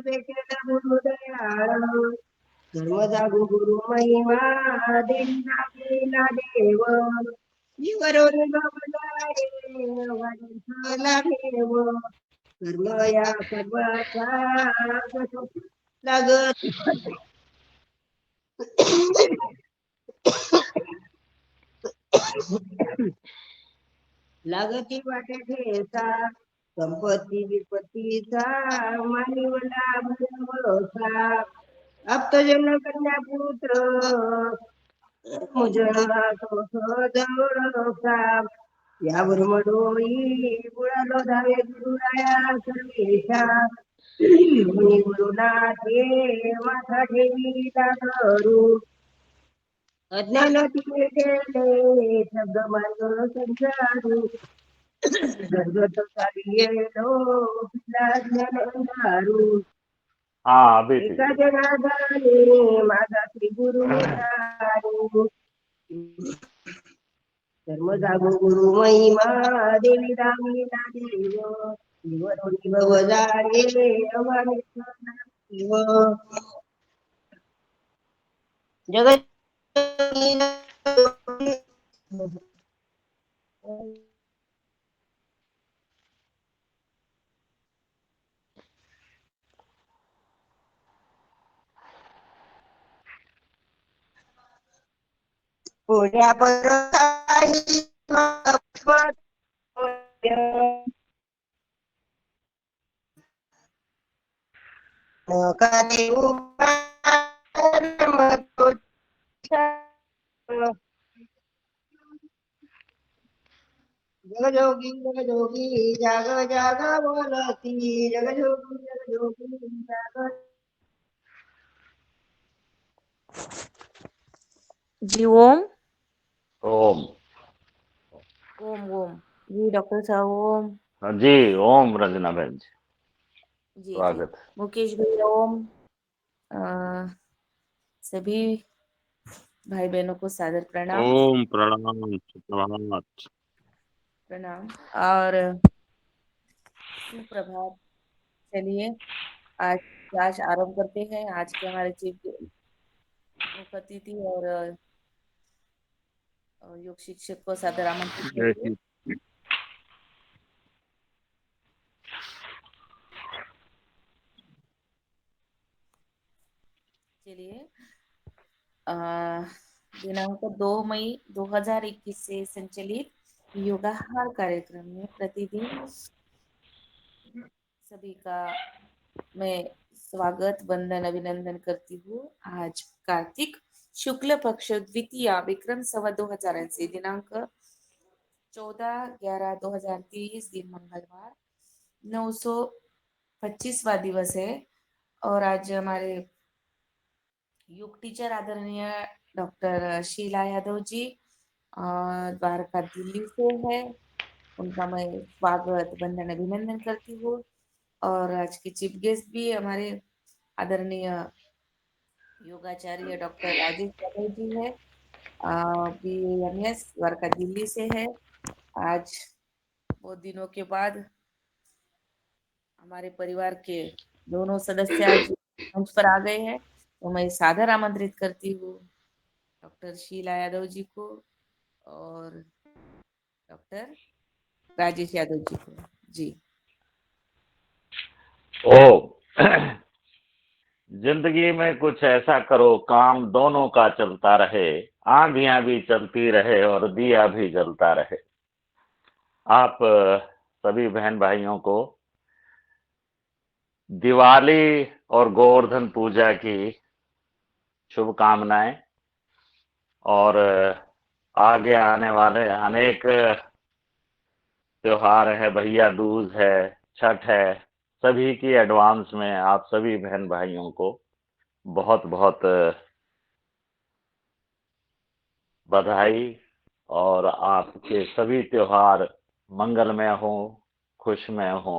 पूर्वे केला गुरु दयाळ धर्म जागो गुरु महिमा देवी लागलेला देव जीवरोनी बबलारे वाढला देव धर्म या सर्वाचा लागत लागती वाटे ठेचा संपत्ती विपत्तीचा मानिवला भरवसा आप्तजन कन्या पुत्र मुजळा तो जवळचा यावर मडोई बुळालो धावे गुरुराया सर्वेशा मुनी गुरुनाथे माथा ठेवी दादरू अज्ञान तिथे गेले शब्द मार्ग संचारू घरगत चालियेलो पिला ज्ञान अंधारू हाँ अभी ठीक एका है। जनार्दने माझा श्री गुरु निधारू धर्म जागो गुरु महिमा देवी दामिला देव जीवरोनी भवजारे अवानेश्वर देव जगत पुण्या परसाई नका देऊ जगजोगी जाग जाग बोलती जगजोगी जाग जी ओम ओम। ओम ओम जी डॉक्टर साहब ओम जी ओम रंजना बहन जी, जी जी स्वागत है। मुकेश भैया ओम सभी भाई बहनों को सादर प्रणाम ओम प्रणाम सुप्रभात। प्रणाम और सुप्रभात। चलिए आज क्लास आरंभ करते हैं। आज के हमारे चीफ मुख्य अतिथि और योग शिक्षक को सादर आमंत्रित जय करेंगे। श्री चलिए दिनांक 2 मई 2021 से संचालित योगाहार कार्यक्रम में प्रतिदिन सभी का मैं स्वागत वंदन अभिनंदन करती हूँ। आज कार्तिक शुक्ल पक्ष द्वितीया विक्रम संवत 2080 दिनांक 14/11/2023 दिन मंगलवार 925वां दिवस है। और आज हमारे योग टीचर आदरणीय डॉक्टर शीला यादव जी द्वारका दिल्ली से है। उनका मैं स्वागत वंदन अभिनंदन करती हूँ। और आज के चीफ गेस्ट भी हमारे आदरणीय योगाचार्य डॉक्टर राजेश यादव जी है, BAMS द्वारका दिल्ली से है। आज बहुत दिनों के बाद हमारे परिवार के दोनों सदस्य आज मंच पर आ गए हैं, तो मैं सादर आमंत्रित करती हूँ डॉक्टर शीला यादव जी को और डॉक्टर राजेश यादव जी को। जी ओम। जिंदगी में कुछ ऐसा करो काम दोनों का चलता रहे, आंधियां भी चलती रहे और दिया भी जलता रहे। आप सभी बहन भाइयों को दिवाली और गोवर्धन पूजा की शुभकामनाएं और आगे आने वाले अनेक त्योहार है, भैया दूज है, छठ है, सभी की एडवांस में आप सभी बहन भाइयों को बहुत बहुत बधाई। और आपके सभी त्योहार मंगलमय हो, खुशमय हो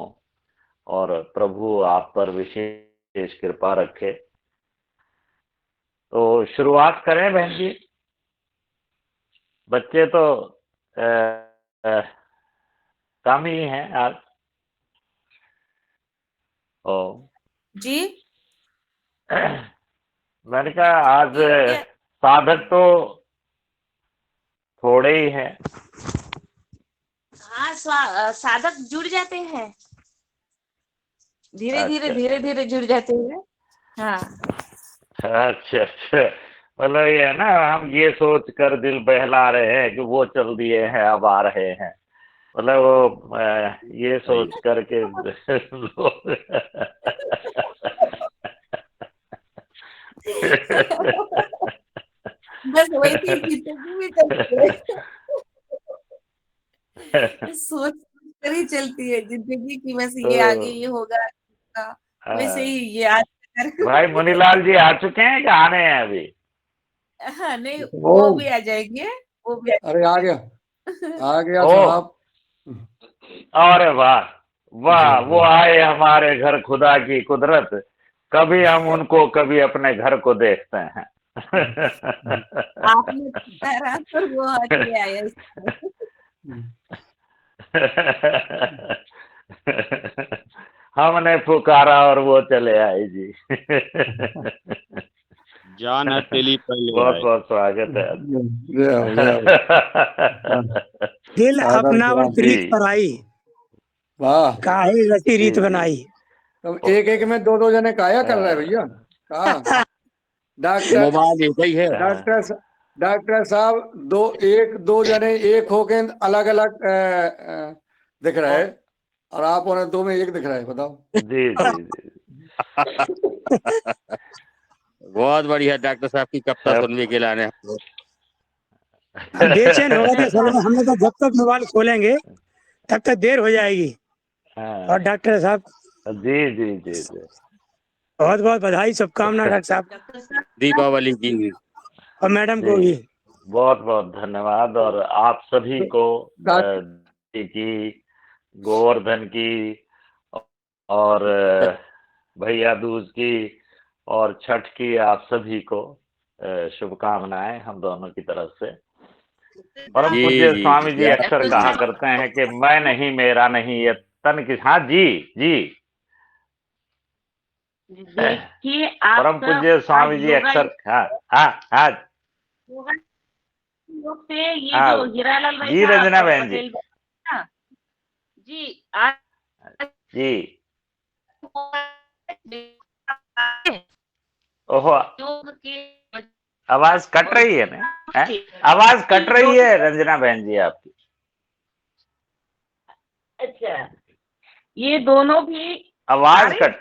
और प्रभु आप पर विशेष कृपा रखे। तो शुरुआत करें बहन जी। बच्चे तो अ, अ, कम ही हैं आज। ओ जी मैंने कहा आज ठीक है। साधक तो थोड़े ही हैं। हाँ, साधक जुड़ जाते हैं, धीरे धीरे अच्छा धीरे धीरे जुड़ जाते हैं। हाँ अच्छा अच्छा। मतलब ये है ना, हम ये सोच कर दिल बहला रहे हैं कि वो चल दिए हैं अब आ रहे हैं। मतलब वो ये सही सोच कर के लोग बस वैसे ही जिंदगी भी चलती है। सोच कर ही चलती है जिंदगी की, बस तो ये आगे ये होगा, वैसे ही ये आज भाई मुनीलाल जी आ चुके हैं कि आने हैं अभी? हाँ नहीं, ओ, वो भी आ जाएंगे, वो भी आ अरे आ गया, जाएंगे। आ गया ओ, साहब। अरे वाह जी वाह, वो जी। आए हमारे घर, खुदा की कुदरत। कभी हम उनको कभी अपने घर को देखते हैं। आपने पुकारा तो वो चले आए इसमें। हमने पुकारा और वो चले आए जी। जान हथेली पहले बहुत आए। बहुत स्वागत है। जय हो, जय हो। हाँ, दिल आदर अपना और सलाम। जी प्रीत पराई, वाह। काहे रची जी रीत जी। बनाई। तुम एक एक में दो दो जने काया कर रहे हो भैया? अ, कहा डॉक्टर, मोबाइल एक ही है। डॉक्टर डॉक्टर साहब, दो एक दो जने एक हो गए, अलग अलग दिख रहा है, और आप उन्हें दो में एक दिख रहा है, बताओ। जी जी जी। बहुत बढ़िया डॉक्टर साहब की कविता अब सुनने के लिए आने। हम बेचैन हो गए थे असल में, हमने कहा जब तक मोबाइल खोलेंगे तब तक देर हो जाएगी। और हाँ, डॉक्टर साहब, जी जी जी जी। बहुत बहुत बधाई, शुभकामना डॉक्टर साहब, डॉक्टर साहब दीपावली की। और मैडम को जी भी। बहुत बहुत धन्यवाद। और आप सभी को डॉक्टर जी की, गोवर्धन की, और भैया दूज की, और छठ की, आप सभी को शुभकामनाएं हम दोनों की तरफ से। परम जी पूज्य जी स्वामी जी जी आप अक्सर डॉक्टर कहा साहब करते हैं कि मैं नहीं मेरा नहीं ये तन किस। हाँ जी जी। देखिए, परम आप पूज्य आज स्वामी जी योगा अक्सर, हाँ हाँ हाँ योगा योग से ये हाँ जो हीरालाल भाई जी, साहब रंजना और बहन जी। पटेल भाई ना जी, आज जी। ओहो, योग के आवाज कट रही है ना? हैं? आवाज कट रही योग, है रंजना बहन जी आपकी। अच्छा, ये दोनों भी आ आवाज रही कट,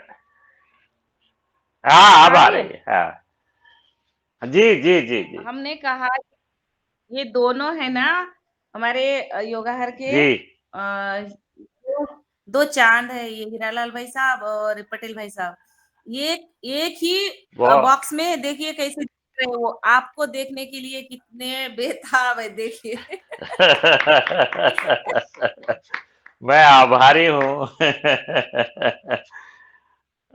हाँ आ अब आ रही रही है। है, हाँ जी जी जी जी हमने कहा ये दोनों है ना हमारे योगाहर के जी। दो, दो चांद है, ये हीरालाल भाई साहब और पटेल भाई साहब। ये एक ही वो बॉक्स में देखिए कैसे दिख रहे हैं, वो आपको देखने के लिए कितने बेताब है, देखिए। मैं आभारी हूँ।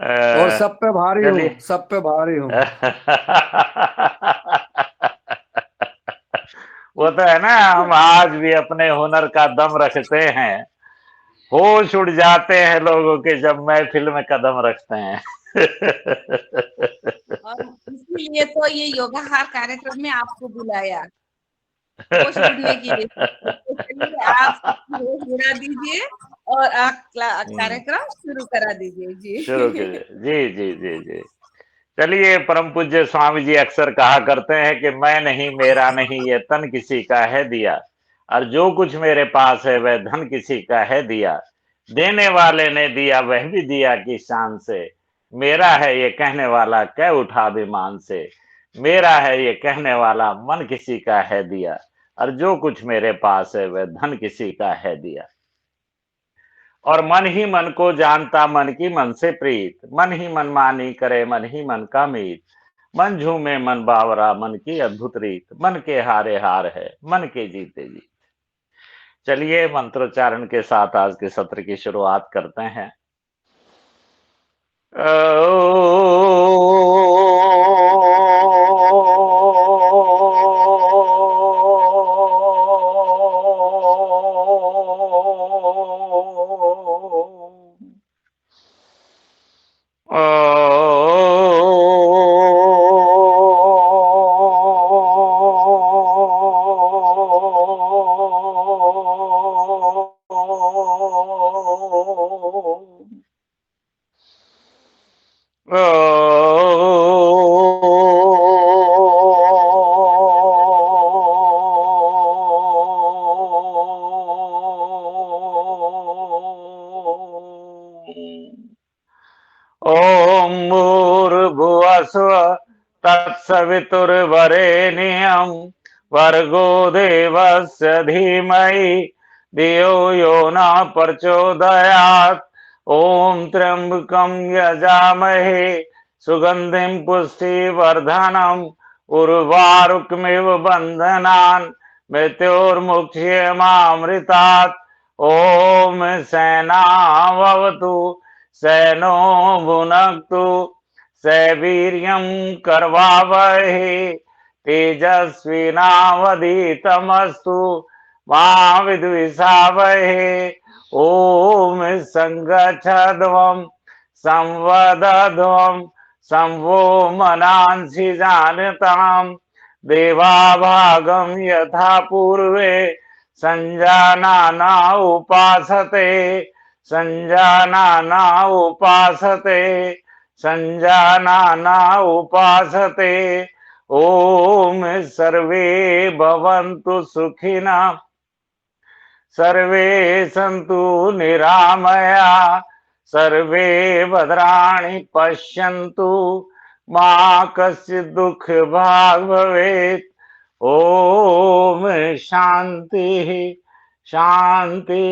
और सब पे भारी चलिए। हूँ, सब पे भारी हूँ। वो तो है ना, हम आज भी अपने हुनर का दम रखते हैं। होश उड़ जाते हैं लोगों के जब महफिल में कदम रखते हैं। और इसीलिए तो ये योगाहार कार्यक्रम में आपको बुलाया, होश उड़ने के लिए। तो चलिए, आप होश उड़ा दीजिए और आप हम्म, कार्यक्रम शुरू करा दीजिए शुरू जी। कीजिए। जी जी जी जी। चलिए, परम पूज्य स्वामी जी अक्सर कहा करते हैं कि मैं नहीं मेरा नहीं ये तन किसी का है दिया, और जो कुछ मेरे पास है वह धन किसी का है दिया। देने वाले ने दिया वह भी दिया की शान से, मेरा है ये कहने वाला कह उठा अभिमान से। मेरा है ये कहने वाला मन किसी का है दिया, और जो कुछ मेरे पास है वह धन किसी का है दिया। और मन ही मन को जानता मन की मन से प्रीत, मन ही मन मानी करे मन ही मन का मीत। मन झूमे मन बावरा मन की अद्भुत रीत, मन के हारे हार है मन के जीते जीत। चलिए, मंत्रोच्चारण के साथ आज के सत्र की शुरुआत करते हैं। ओम भूर्भुवस्व तत्सवितुर्वरेण्यं भर्गो देवस्य धीमहि धियो यो न प्रचोदयात्। ओम त्र्यंबकं यजामहे सुगंधिं पुष्टिवर्धनम् उर्वारुकमिव बन्धनान् मृत्योर्मुक्षयमामृतात्। ओम सेनावतु सैनो भुनक्तु सवीर्यं करवावहे तेजस्विनावधीतमस्तु मा विद्विषावहे। ओम संगच्छध्वं संवदध्वं संवो मनांसि जानताम् देवाभागं यथा पूर्वे संजानाना उपासते संजानाना उपासते संजानाना उपासते। ओम सर्वे भवन्तु सुखिनः सर्वे सन्तु निरामया सर्वे भद्राणि पश्यन्तु मा कश्चित् दुःखभाग् भवेत्। ओम शांति शांति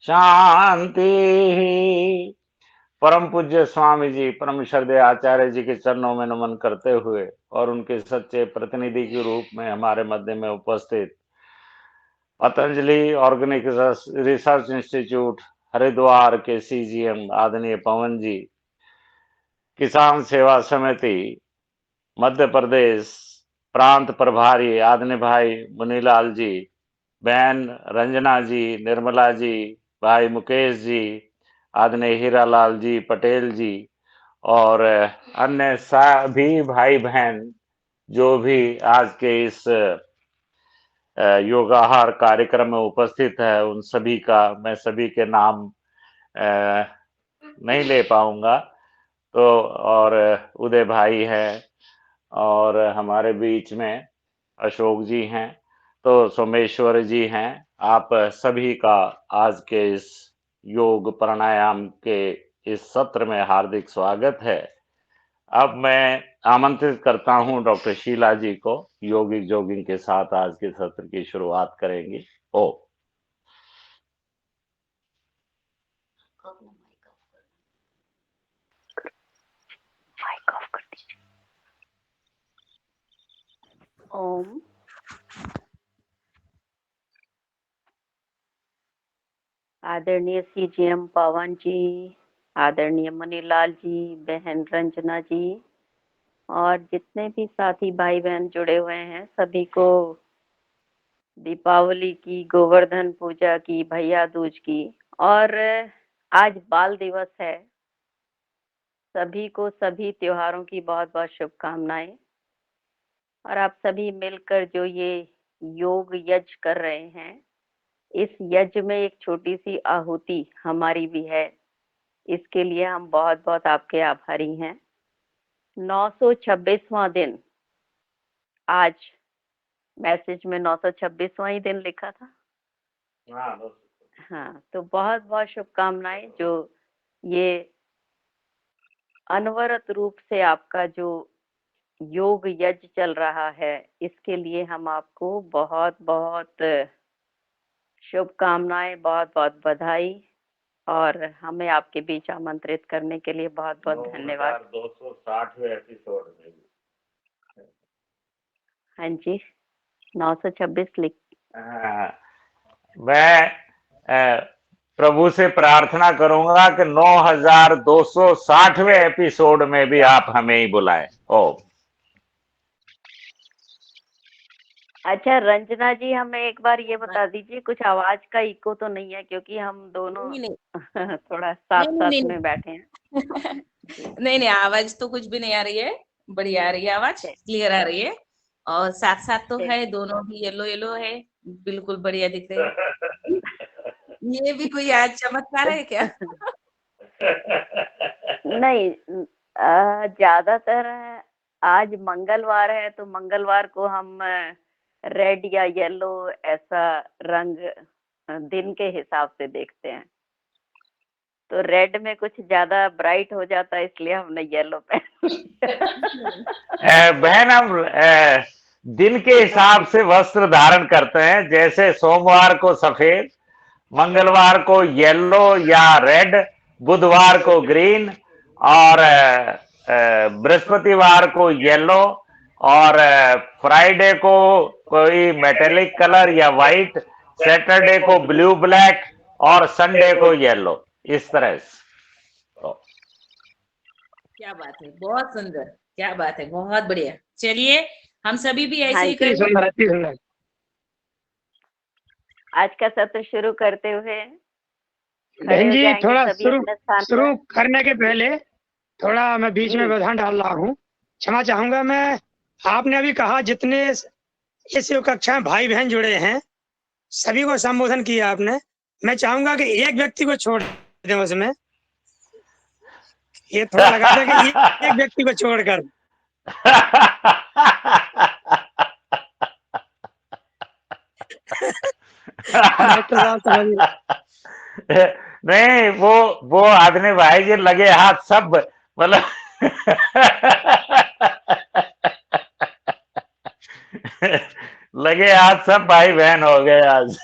शांति। परम पूज्य स्वामी जी परम श्रद्धेय आचार्य जी के चरणों में नमन करते हुए और उनके सच्चे प्रतिनिधि के रूप में हमारे मध्य में उपस्थित Patanjali organic research institute Haridwar के सीजीएम आदरणीय पवन जी, किसान सेवा समिति मध्य प्रदेश प्रांत प्रभारी आदरणीय भाई मुनीलाल जी, बहन रंजना जी, निर्मला जी, भाई मुकेश जी, आदरणीय हीरालाल जी पटेल जी और अन्य सभी भाई बहन जो भी आज के इस योगाहार कार्यक्रम में उपस्थित है, उन सभी का मैं सभी के नाम नहीं ले पाऊंगा। तो और उदय भाई है और हमारे बीच में अशोक जी हैं, तो सोमेश्वर जी हैं। आप सभी का आज के इस योग प्राणायाम के इस सत्र में हार्दिक स्वागत है। अब मैं आमंत्रित करता हूं डॉक्टर शीला जी को, योगिक जोगिंग के साथ आज के सत्र की शुरुआत करेंगी। ओ ओम। आदरणीय सीजीएम पवन जी, आदरणीय मनीलाल जी, बहन रंजना जी और जितने भी साथी भाई बहन जुड़े हुए हैं, सभी को दीपावली की, गोवर्धन पूजा की, भैया दूज की और आज बाल दिवस है। सभी को सभी त्योहारों की बहुत बहुत शुभकामनाएं। और आप सभी मिलकर जो ये योग यज्ञ कर रहे हैं, इस यज्ञ में एक छोटी सी आहुति हमारी भी है। इसके लिए हम बहुत बहुत आपके आभारी हैं। 926वां दिन, आज मैसेज में 926वां ही दिन लिखा था। हाँ, तो बहुत बहुत शुभकामनाएं। जो ये अनवरत रूप से आपका जो योग यज्ञ चल रहा है, इसके लिए हम आपको बहुत बहुत शुभकामनाएं, बहुत बहुत बधाई और हमें आपके बीच आमंत्रित करने के लिए बहुत बहुत धन्यवाद। 260वें एपिसोड में हाँ जी, 926 लिख। मैं प्रभु से प्रार्थना करूंगा कि 9260वें एपिसोड में भी आप हमें ही बुलाएं। ओ अच्छा रंजना जी, हमें एक बार ये बता दीजिए, कुछ आवाज का इको तो नहीं है? क्योंकि हम दोनों थोड़ा साथ साथ में बैठे हैं। नहीं नहीं, आवाज तो कुछ भी नहीं आ रही है, बढ़िया आ रही है, आवाज क्लियर आ रही है। और साथ साथ तो है, दोनों भी येलो येलो है, बिल्कुल बढ़िया दिख रहे हैं। ये भी कोई आज चमत्कार है क्या? नहीं, ज्यादातर आज मंगलवार है तो मंगलवार को हम रेड या येलो ऐसा रंग दिन के हिसाब से देखते हैं। तो रेड में कुछ ज्यादा ब्राइट हो जाता है इसलिए हमने येलो पहन लिया। बहन हम दिन के हिसाब से वस्त्र धारण करते हैं, जैसे सोमवार को सफेद, मंगलवार को येलो या रेड, बुधवार को ग्रीन और बृहस्पतिवार को येलो और फ्राइडे को कोई मेटेलिक कलर या वाइट, सैटरडे को ब्लू ब्लैक और संडे को येलो, इस तरह से। क्या बात है, बहुत सुंदर, क्या बात है, बहुत बढ़िया। चलिए हम सभी भी ऐसे ही हाँ जी। करें। अति सुंदर। आज का सत्र शुरू करते हुए खड़े बहन हो जी जाएंगे थोड़ा सभी अपने स्थान शुरू पर। करने के पहले थोड़ा मैं बीच में जी। व्यवधान डाल रहा हूँ, क्षमा चाहूंगा मैं। आपने अभी कहा जितने इस कक्षा में भाई बहन जुड़े हैं सभी को संबोधन किया आपने। मैं चाहूंगा कि एक व्यक्ति को छोड़ दें उसमें, ये थोड़ा लगा था कि एक व्यक्ति को छोड़कर। डॉक्टर साहब समझिए। नहीं, वो आदमी भाई जी लगे हाथ सब, मतलब लगे हाथ सब भाई बहन हो गए आज।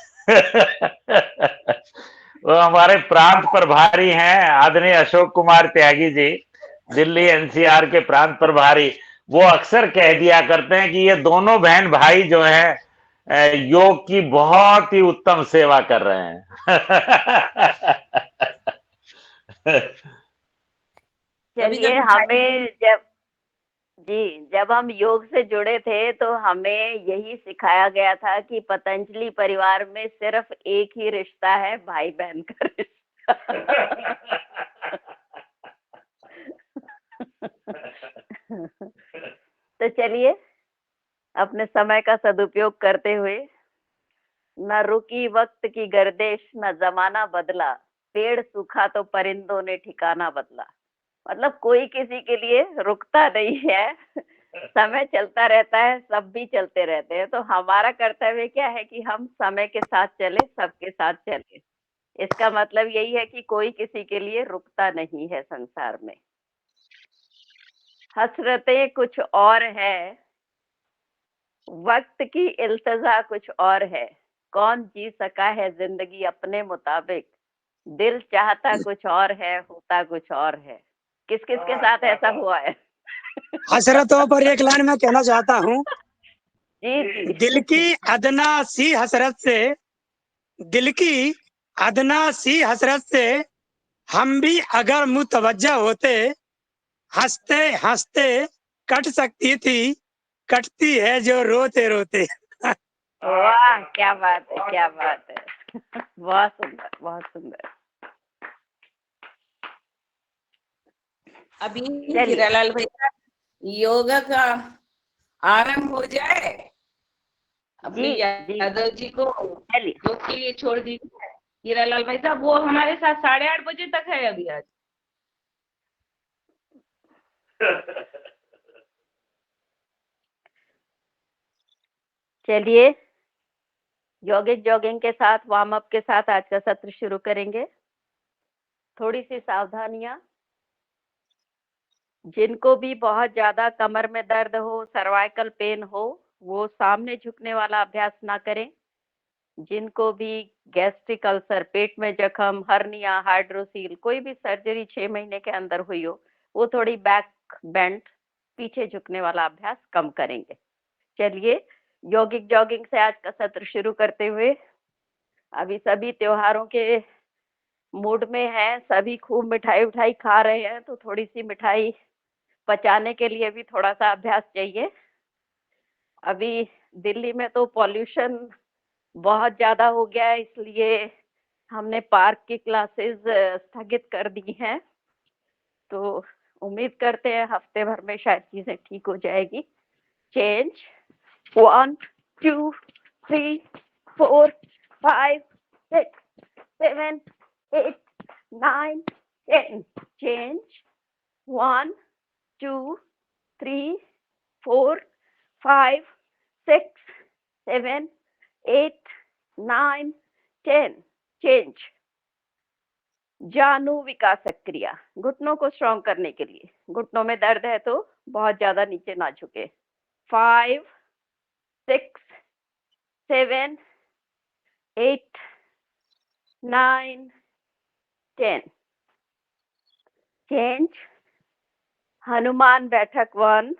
वो हमारे प्रांत प्रभारी हैं आदरणीय अशोक कुमार त्यागी जी, दिल्ली एनसीआर के प्रांत प्रभारी। वो अक्सर कह दिया करते हैं कि ये दोनों बहन भाई जो हैं योग की बहुत ही उत्तम सेवा कर रहे हैं। चलिए हमें जब हम योग से जुड़े थे तो हमें यही सिखाया गया था कि पतंजलि परिवार में सिर्फ एक ही रिश्ता है, भाई बहन का रिश्ता। तो चलिए अपने समय का सदुपयोग करते हुए, न रुकी वक्त की गर्दिश न जमाना बदला, पेड़ सूखा तो परिंदों ने ठिकाना बदला। मतलब कोई किसी के लिए रुकता नहीं है, समय चलता रहता है, सब भी चलते रहते हैं। तो हमारा कर्तव्य क्या है कि हम समय के साथ चले, सबके साथ चले। इसका मतलब यही है कि कोई किसी के लिए रुकता नहीं है संसार में। हसरतें कुछ और है, वक्त की इल्तजा कुछ और है, कौन जी सका है जिंदगी अपने मुताबिक, दिल चाहता कुछ और है, होता कुछ और है। किस किस के साथ ऐसा हुआ है? हसरतों पर एक लाइन मैं कहना चाहता हूँ। जी दिल की अदना सी हसरत से, दिल की अदना सी हसरत से हम भी अगर मुतवज्जा होते, हंसते हंसते कट सकती थी, कटती है जो रोते रोते। वाह, क्या बात है, क्या बात है। बहुत सुंदर, बहुत सुंदर। अभी चलिए। हीरालाल भैया योगा का आरंभ हो जाए। अपने जी, यादव जी को चलिए। योग के लिए छोड़ दीजिए। हीरालाल भाई साहब वो हमारे साथ 8:30 बजे तक है अभी आज। चलिए यौगिक जॉगिंग के साथ, वार्म अप के साथ आज का सत्र शुरू करेंगे। थोड़ी सी सावधानियां। जिनको भी बहुत ज्यादा कमर में दर्द हो, सर्वाइकल पेन हो, वो सामने झुकने वाला अभ्यास ना करें। जिनको भी गैस्ट्रिक अल्सर, पेट में जख्म, हर्निया, हाइड्रोसील, कोई भी सर्जरी 6 महीने के अंदर हुई हो, वो थोड़ी बैक बेंड, पीछे झुकने वाला अभ्यास कम करेंगे। चलिए यौगिक जॉगिंग से आज का सत्र शुरू करते हुए, अभी सभी त्योहारों के मूड में हैं, सभी खूब मिठाई उठाई खा रहे हैं, तो थोड़ी सी मिठाई पचाने के लिए भी थोड़ा सा अभ्यास चाहिए। अभी दिल्ली में तो पॉल्यूशन बहुत ज्यादा हो गया है, इसलिए हमने पार्क की क्लासेस स्थगित कर दी हैं। तो उम्मीद करते हैं हफ्ते भर में शायद चीजें ठीक हो जाएगी। चेंज 1 2 3 4 5 6 7 8 9 10। चेंज 1 2, 3, 4, 5, 6, 7, 8, 9, 10. चेंज। जानु विकासक क्रिया, घुटनों को स्ट्रॉन्ग करने के लिए। घुटनों में दर्द है तो बहुत ज्यादा नीचे ना झुके। 5, 6, 7, 8, 9, 10. चेंज। हनुमान बैठक 1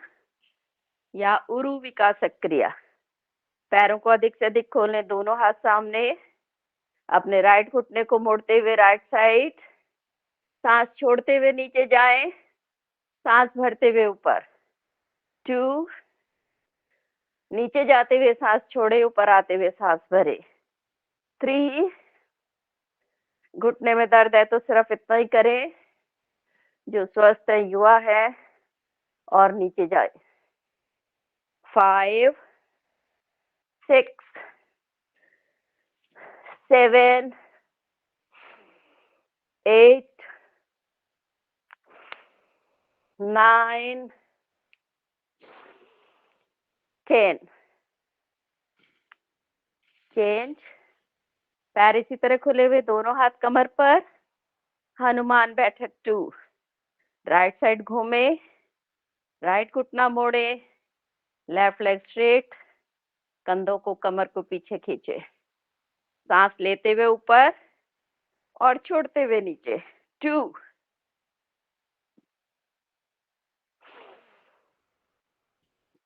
या उरु विकासक क्रिया। पैरों को अधिक से अधिक खोलें, दोनों हाथ सामने, अपने राइट घुटने को मोड़ते हुए राइट साइड, सांस छोड़ते हुए नीचे जाएं, सांस भरते हुए ऊपर। 2, नीचे जाते हुए सांस छोड़े, ऊपर आते हुए सांस भरे। 3, घुटने में दर्द है तो सिर्फ इतना ही करें, जो स्वस्थ है, युवा है, और नीचे जाए। 5, 6, 7, 8, 9, 10. चेंज। पैर इसी तरह खुले हुए, दोनों हाथ कमर पर। हनुमान बैठक 2। राइट साइड घूमे, राइट घुटना मोड़े, लेफ्ट लेग स्ट्रेट, कंधों को, कमर को पीछे खींचे, सांस लेते हुए ऊपर और छोड़ते हुए नीचे। 2,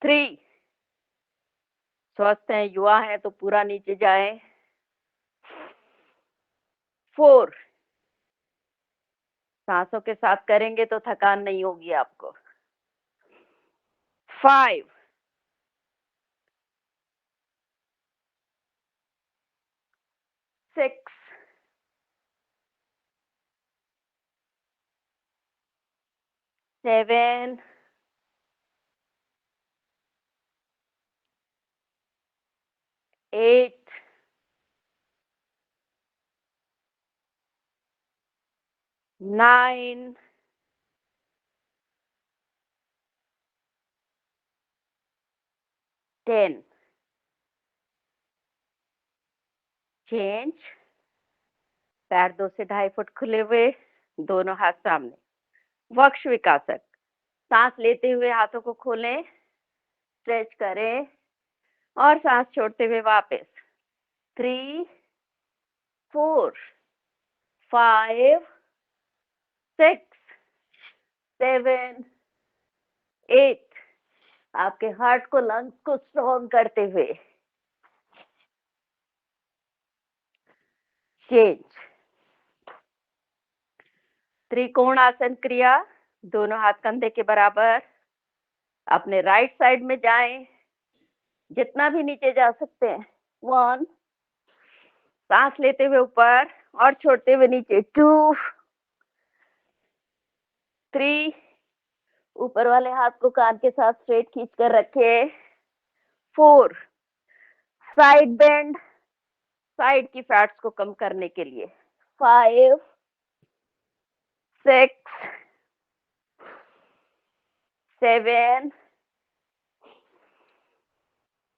3, स्वस्थ हैं, युवा हैं तो पूरा नीचे जाए। 4, सांसों के साथ करेंगे तो थकान नहीं होगी आपको। 5, 6, 7, 8, 9, 10. चेंज। पैर 2 से 2.5 फुट खुले हुए, दोनों हाथ सामने। वक्ष विकासक। सांस लेते हुए हाथों को खोलें, स्ट्रेच करें और सांस छोड़ते हुए वापस। 3, 4, 5, 6, 7, 8. आपके हार्ट को, लंग्स को स्ट्रॉन्ग करते हुए। चेंज। त्रिकोण आसन क्रिया, दोनों हाथ कंधे के बराबर। अपने राइट साइड में जाएं, जितना भी नीचे जा सकते हैं। 1, सांस लेते हुए ऊपर और छोड़ते हुए नीचे। 2, 3, ऊपर वाले हाथ को कान के साथ स्ट्रेट खींच कर रखे। 4, साइड बेंड, साइड की फैट्स को कम करने के लिए। 5, 6, 7,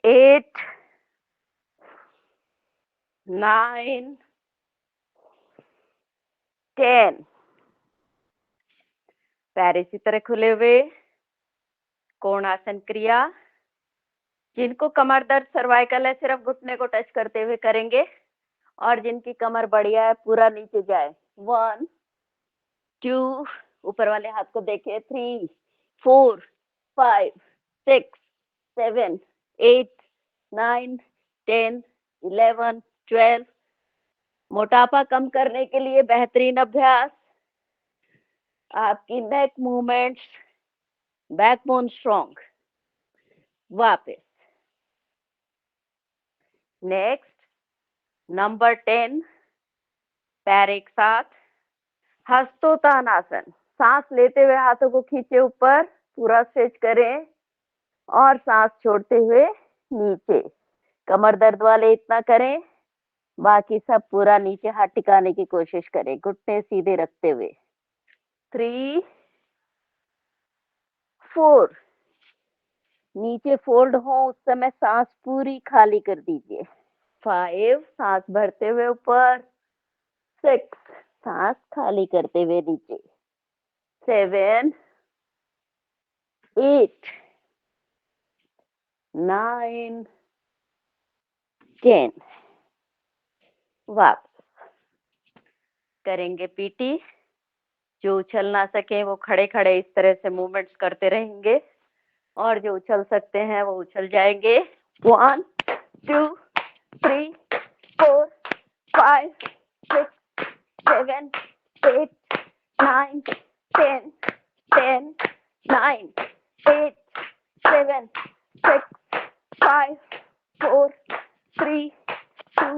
8, 9, 10. पैर इसी तरह खुले हुए। कोणासन क्रिया, जिनको कमर दर्द, सर्वाइकल है, सिर्फ घुटने को टच करते हुए करेंगे, और जिनकी कमर बढ़िया है पूरा नीचे जाए। 1, 2, ऊपर वाले हाथ को देखे। 3, 4, 5, 6, 7, 8, 9, 10, 11, 12. मोटापा कम करने के लिए बेहतरीन अभ्यास। आपकी नेक मूवमेंट्स, बैकबोन स्ट्रॉन्ग। वापस। नेक्स्ट, नंबर 10, पैर एक साथ, हस्तोत्तानासन। सांस लेते हुए हाथों को खींचे ऊपर, पूरा स्ट्रेच करें और सांस छोड़ते हुए नीचे। कमर दर्द वाले इतना करें, बाकी सब पूरा नीचे हाथ टिकाने की कोशिश करें, घुटने सीधे रखते हुए। 3, 4 नीचे फोल्ड हो उस समय सांस पूरी खाली कर दीजिए। 5 सांस भरते हुए ऊपर, 6 सांस खाली करते हुए नीचे, 7 8 9 10 वापस करेंगे पीटी। जो उछल ना सके वो खड़े खड़े इस तरह से मूवमेंट्स करते रहेंगे और जो उछल सकते हैं वो उछल जाएंगे। 1 2 3 4 5 6 7 8 9 10 10 9 8 7 6 5 4 3 2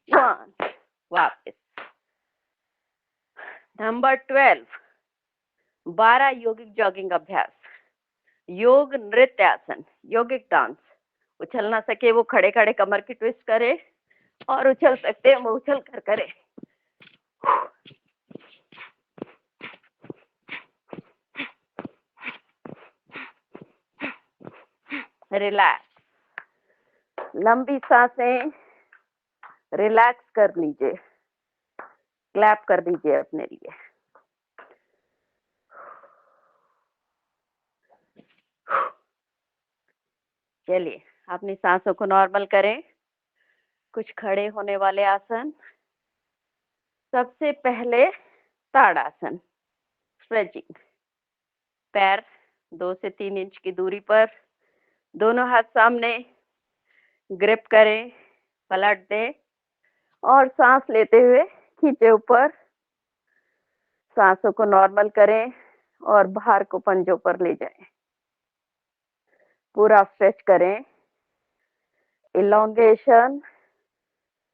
1 वापस। नंबर 12 12 यौगिक जॉगिंग अभ्यास, योग नृत्य आसन, यौगिक डांस। उछल ना सके वो खड़े खड़े कमर की ट्विस्ट करे और उछल सकते हैं वो उछल कर करे। रिलैक्स, लंबी सांसें, रिलैक्स कर लीजिए, क्लैप कर दीजिए अपने लिए। चलिए अपनी सांसों को नॉर्मल करें। कुछ खड़े होने वाले आसन। सबसे पहले ताड़ासन, स्ट्रेचिंग। पैर 2 से 3 इंच की दूरी पर, दोनों हाथ सामने, ग्रिप करें, पलट दें और सांस लेते हुए खींचे ऊपर। सांसों को नॉर्मल करें और बाहर को पंजों पर ले जाएं। पूरा स्ट्रेच करें। elongation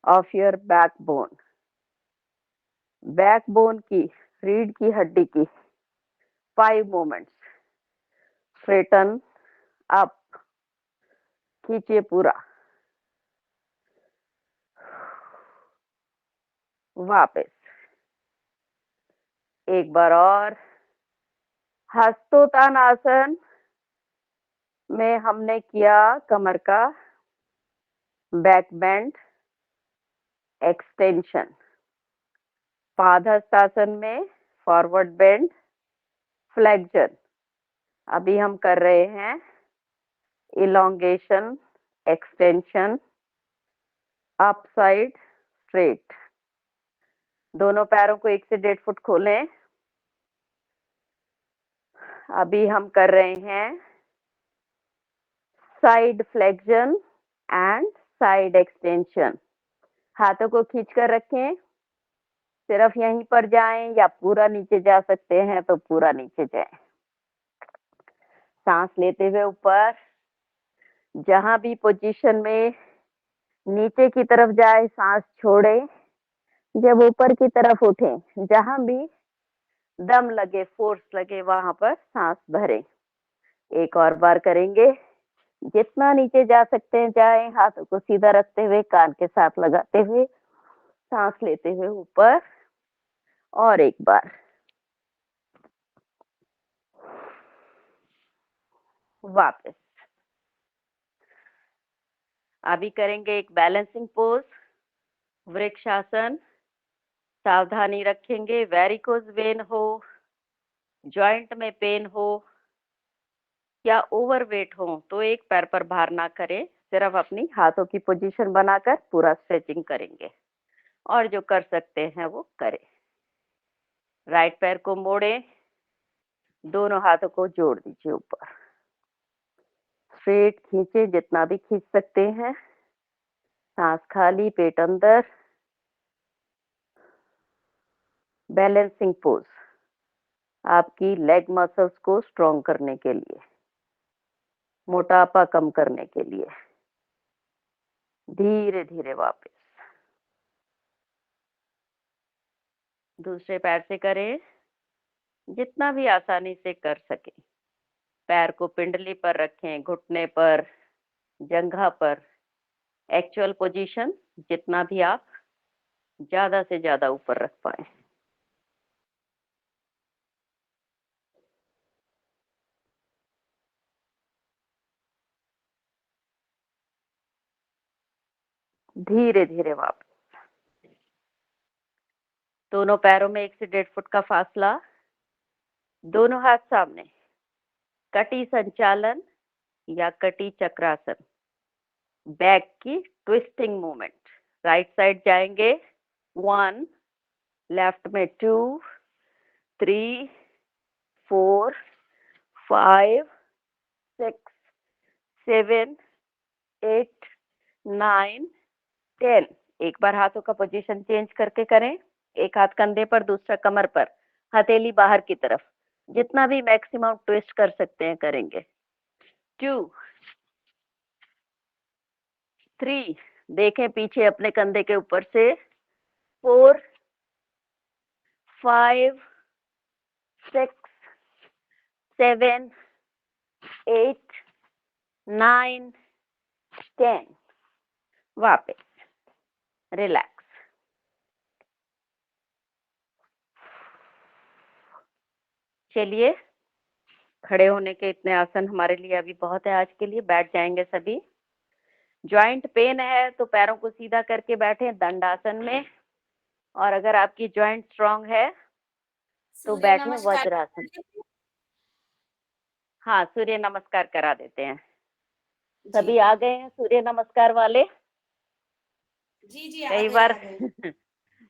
of your backbone, backbone की, रीढ़ की हड्डी की 5 मूवमेंट्स। स्ट्रेटन अप, खींचिए पूरा, वापस। एक बार और। हस्तोत्तानासन में हमने किया कमर का बैक बेंड, एक्सटेंशन। पादहस्तासन में फॉरवर्ड बेंड, फ्लेक्शन। अभी हम कर रहे हैं elongation, extension, up side straight. दोनों पैरों को 1 से 1.5 फुट खोलें। अभी हम कर रहे हैं side flexion and side extension. हाथों को खींच कर रखें, सिर्फ यहीं पर जाएं या पूरा नीचे जा सकते हैं तो पूरा नीचे जाएं। सांस लेते हुए ऊपर, जहां भी पोजीशन में नीचे की तरफ जाए सांस छोड़ें, जब ऊपर की तरफ उठें, जहां भी दम लगे, फोर्स लगे, वहां पर सांस भरें। एक और बार करेंगे। जितना नीचे जा सकते हैं जाएं, हाथों को सीधा रखते हुए, कान के साथ लगाते हुए, सांस लेते हुए ऊपर। और एक बार, वापस। अभी करेंगे एक बैलेंसिंग पोज, वृक्षासन। सावधानी रखेंगे, वेरिकोज वेन हो, जॉइंट में पेन हो या ओवरवेट हो तो एक पैर पर भार ना करें, सिर्फ अपनी हाथों की पोजीशन बनाकर पूरा स्ट्रेचिंग करेंगे और जो कर सकते हैं वो करें। राइट पैर को मोड़ें, दोनों हाथों को जोड़ दीजिए ऊपर, स्ट्रेट खींचे जितना भी खींच सकते हैं। सांस खाली, पेट अंदर। बैलेंसिंग पोज आपकी लेग मसल्स को स्ट्रॉन्ग करने के लिए, मोटापा कम करने के लिए। धीरे धीरे वापस। दूसरे पैर से करें, जितना भी आसानी से कर सके। पैर को पिंडली पर रखें, घुटने पर, जंघा पर। एक्चुअल पोजीशन जितना भी आप ज्यादा से ज्यादा ऊपर रख पाए। धीरे धीरे वापस। दोनों पैरों में 1 से 1.5 फुट का फासला। दोनों हाथ सामने। कटी संचालन या कटी चक्रासन। बैक की ट्विस्टिंग मूवमेंट। राइट साइड जाएंगे 1, लेफ्ट में 2, 3, 4, 5, 6, 7, 8, 9, 10। एक बार हाथों का पोजीशन चेंज करके करें। एक हाथ कंधे पर, दूसरा कमर पर, हथेली बाहर की तरफ। जितना भी मैक्सिमम ट्विस्ट कर सकते हैं करेंगे। 2, 3, देखें पीछे अपने कंधे के ऊपर से। 4, 5, 6, 7, 8, 9, 10। वापस रिलैक्स। चलिए, खड़े होने के इतने आसन हमारे लिए अभी बहुत है आज के लिए। बैठ जाएंगे सभी। जॉइंट पेन है तो पैरों को सीधा करके बैठे दंडासन में, और अगर आपकी जॉइंट स्ट्रांग है तो सूर्य बैठे नमस्कार वज्रासन। हाँ, सूर्य नमस्कार करा देते हैं। सभी जी आ गए हैं सूर्य नमस्कार वाले? जी जी, आ कई गए बार आ गए।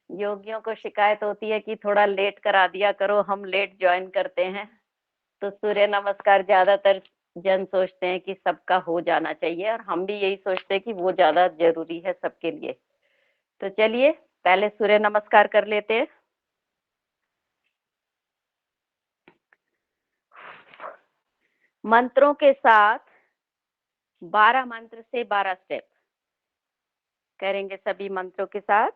योगियों को शिकायत होती है कि थोड़ा लेट करा दिया करो, हम लेट ज्वाइन करते हैं। तो सूर्य नमस्कार ज्यादातर जन सोचते हैं कि सबका हो जाना चाहिए, और हम भी यही सोचते हैं कि वो ज्यादा जरूरी है सबके लिए। तो चलिए पहले सूर्य नमस्कार कर लेते हैं। मंत्रों के साथ 12 मंत्र से 12 स्टेप करेंगे सभी मंत्रों के साथ।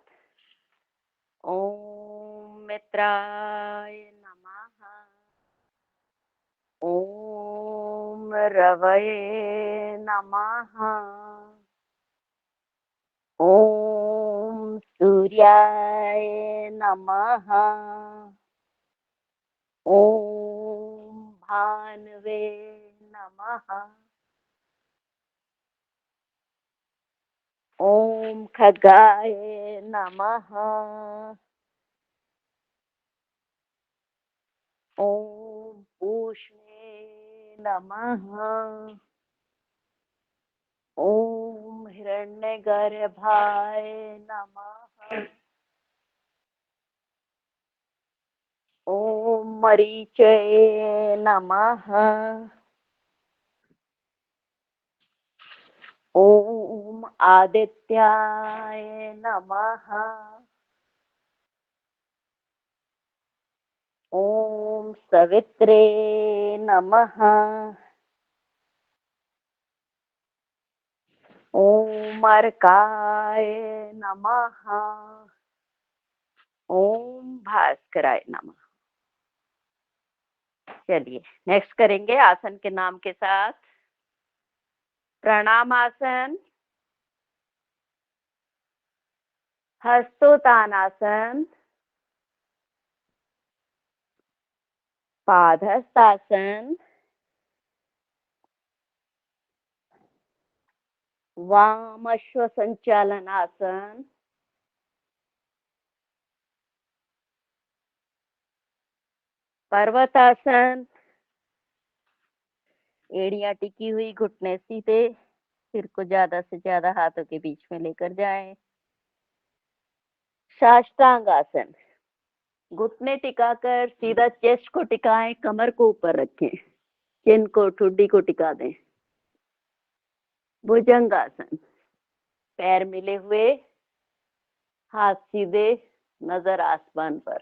ओम मित्राय नमः। ओम रवये नमः। ओम सूर्याय नमः। ओम भानवे नमः। ओम खगाय नमः। ओम पूष्णे नमः। ओम हिरण्यगर्भाय नमः। ओम मरीचये नमः। ओम आदित्याय नमः। ओम सवित्रे नमः। ओम अर्काय नमः। ओम भास्कराय नमः। चलिए नेक्स्ट करेंगे आसन के नाम के साथ। प्रणामासन, हस्तोत्तानासन, पादहस्तासन, वामश्व संचालनासन, पर्वतासन, एड़ियां टिकी हुई, घुटने सीधे, सिर को ज्यादा से ज्यादा हाथों के बीच में लेकर जाएं। साष्टांग आसन, घुटने टिकाकर सीधा चेस्ट को टिकाएं, कमर को ऊपर रखें, चिन को, ठुड्डी को टिका दें। भुजंगासन, पैर मिले हुए, हाथ सीधे, नजर आसमान पर,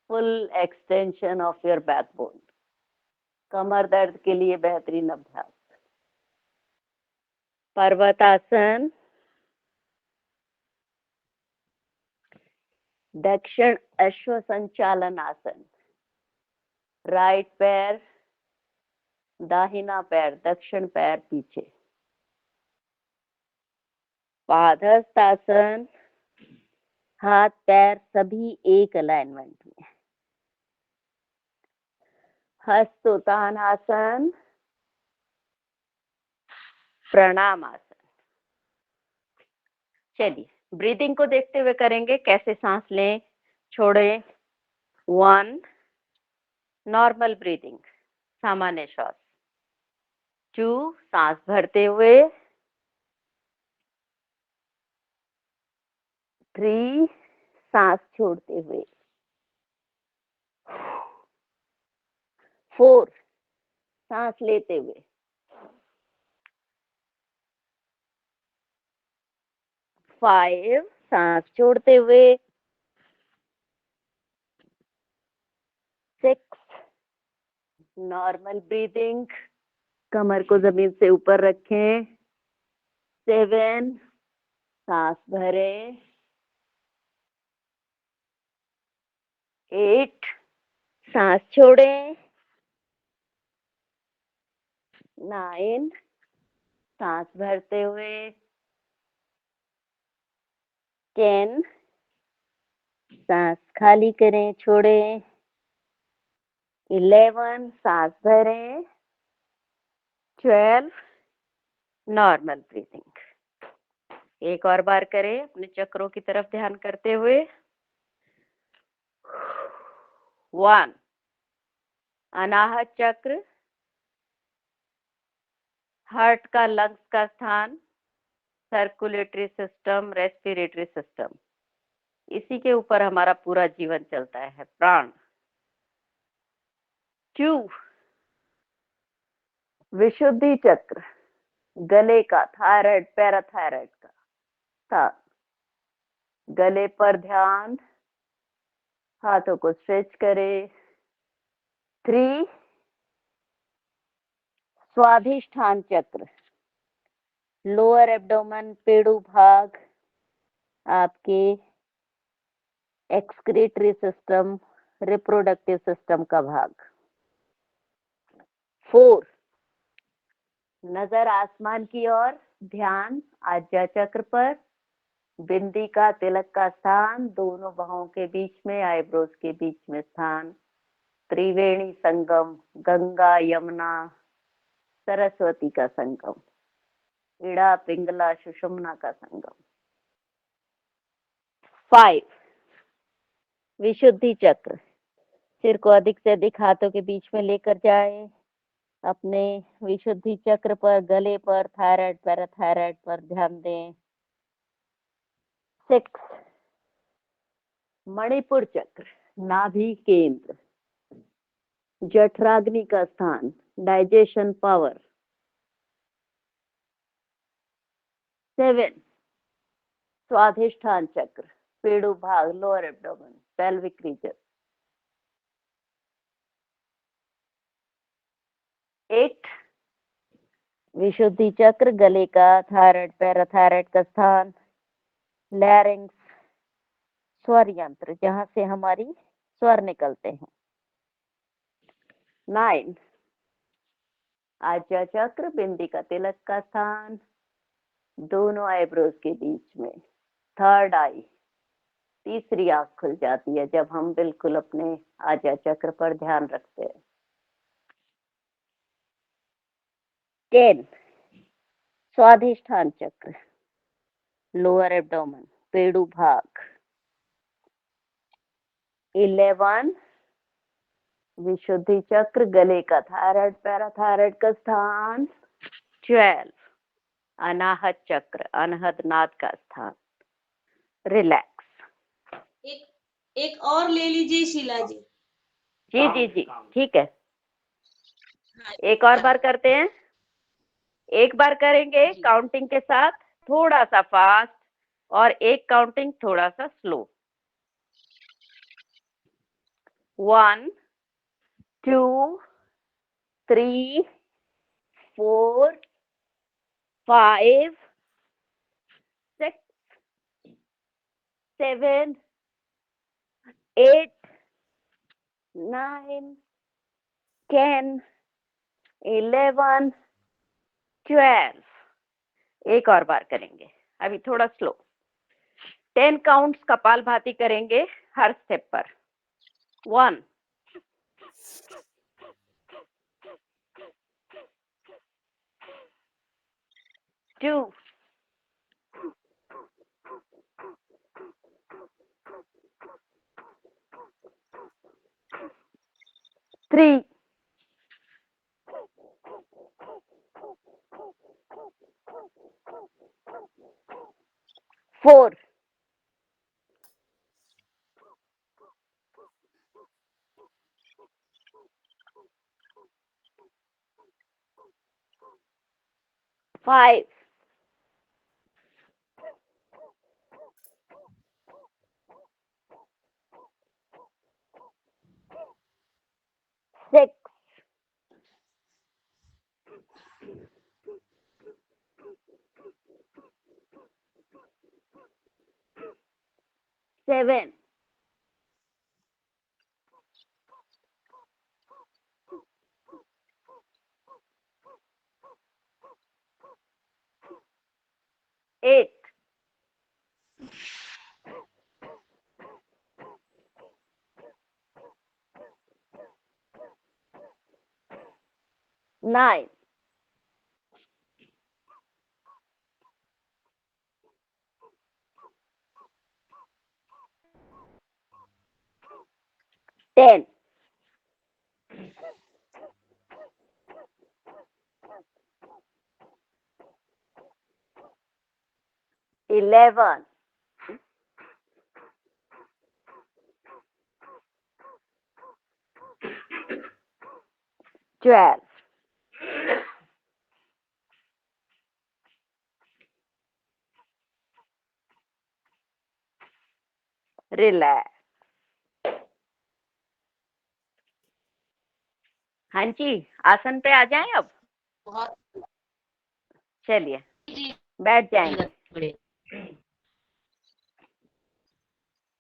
full extension of your backbone. कमर दर्द के लिए बेहतरीन अभ्यास। पर्वतासन, दक्षिण अश्व संचालन आसन, राइट पैर, दाहिना पैर, दक्षिण पैर पीछे। पादहस्तासन, हाथ पैर सभी एक अलाइनमेंट में। हस्तोत्तानासन, प्रणाम आसन। चलिए ब्रीदिंग को देखते हुए करेंगे, कैसे सांस लें छोड़ें। 1 नॉर्मल ब्रीदिंग, सामान्य श्वास। 2 सांस भरते हुए। 3 सांस छोड़ते हुए। 4 सांस लेते हुए। 5 सांस छोड़ते हुए। 6 नॉर्मल ब्रीदिंग, कमर को जमीन से ऊपर रखें। 7 सांस भरें। 8 सांस छोड़ें। 9 सांस भरते हुए। 10 सांस खाली करें, छोड़ें। 11 सांस भरें। 12 नॉर्मल ब्रीदिंग। एक और बार करें, अपने चक्रों की तरफ ध्यान करते हुए। 1 अनाहत चक्र, हार्ट का, लंग्स का स्थान, सर्कुलेटरी सिस्टम, रेस्पिरेटरी सिस्टम, इसी के ऊपर हमारा पूरा जीवन चलता है, प्राण। 2 विशुद्धि चक्र, गले का, थायराइड, पैराथायराइड का स्थान। गले पर ध्यान, हाथों को स्ट्रेच करें। 3 स्वाधिष्ठान चक्र, लोअर एब्डोमेन, पेड़ू भाग, आपके एक्सक्रीटरी सिस्टम, रिप्रोडक्टिव सिस्टम का भाग। 4 नजर आसमान की ओर, ध्यान आज्ञा चक्र पर, बिंदी का, तिलक का स्थान, दोनों बाहों के बीच में, आईब्रोज के बीच में स्थान। त्रिवेणी संगम, गंगा यमुना सरस्वती का संगम, इड़ा पिंगला सुषुम्ना का संगम। 5 विशुद्धि चक्र, सिर को अधिक से अधिक हाथों के बीच में लेकर जाएं, अपने विशुद्धि चक्र पर, गले पर, थायराइड, पैराथायराइड पर ध्यान दें। 6 मणिपुर चक्र, नाभि केंद्र, जठराग्नि का स्थान, डाइजेशन पावर। 7 स्वाधिष्ठान चक्र, पेड़ू भाग, लोअर एब्डोमेन, पेल्विक रीजन। 8 विशुद्धि चक्र, गले का, थायराइड, पैराथायराइड का स्थान, लैरिंग्स, स्वर यंत्र, जहां से हमारी स्वर निकलते हैं। 9 आज्ञा चक्र, बिंदी का, तिलक का स्थान, दोनों आईब्रोज के बीच में, थर्ड आई, तीसरी आंख खुल जाती है जब हम बिल्कुल अपने आज्ञा चक्र पर ध्यान रखते हैं। 10 स्वाधिष्ठान चक्र, लोअर एब्डोमेन, पेड़ू भाग। 11 विशुद्धि चक्र, गले का, थायराइड, पैराथायराइड का स्थान। 12 अनाहत चक्र, अनहद नाद का स्थान। रिलैक्स। एक और ले लीजिए शीला जी। जी जी जी, ठीक है। एक और बार करते हैं, एक बार करेंगे जी। काउंटिंग के साथ, थोड़ा सा फास्ट और एक काउंटिंग थोड़ा सा स्लो। 1 2 3 4 5 6 7 8 9 10 11 12। एक और बार करेंगे, अभी थोड़ा स्लो। 10 काउंट्स कपालभाति करेंगे हर स्टेप पर। 1 2 4, 5, 6, 7, 8, 9, 10, 11, 12, रिलैक्स। हाँ जी, आसन पे आ जाएं अब। चलिए बैठ जाएंगे।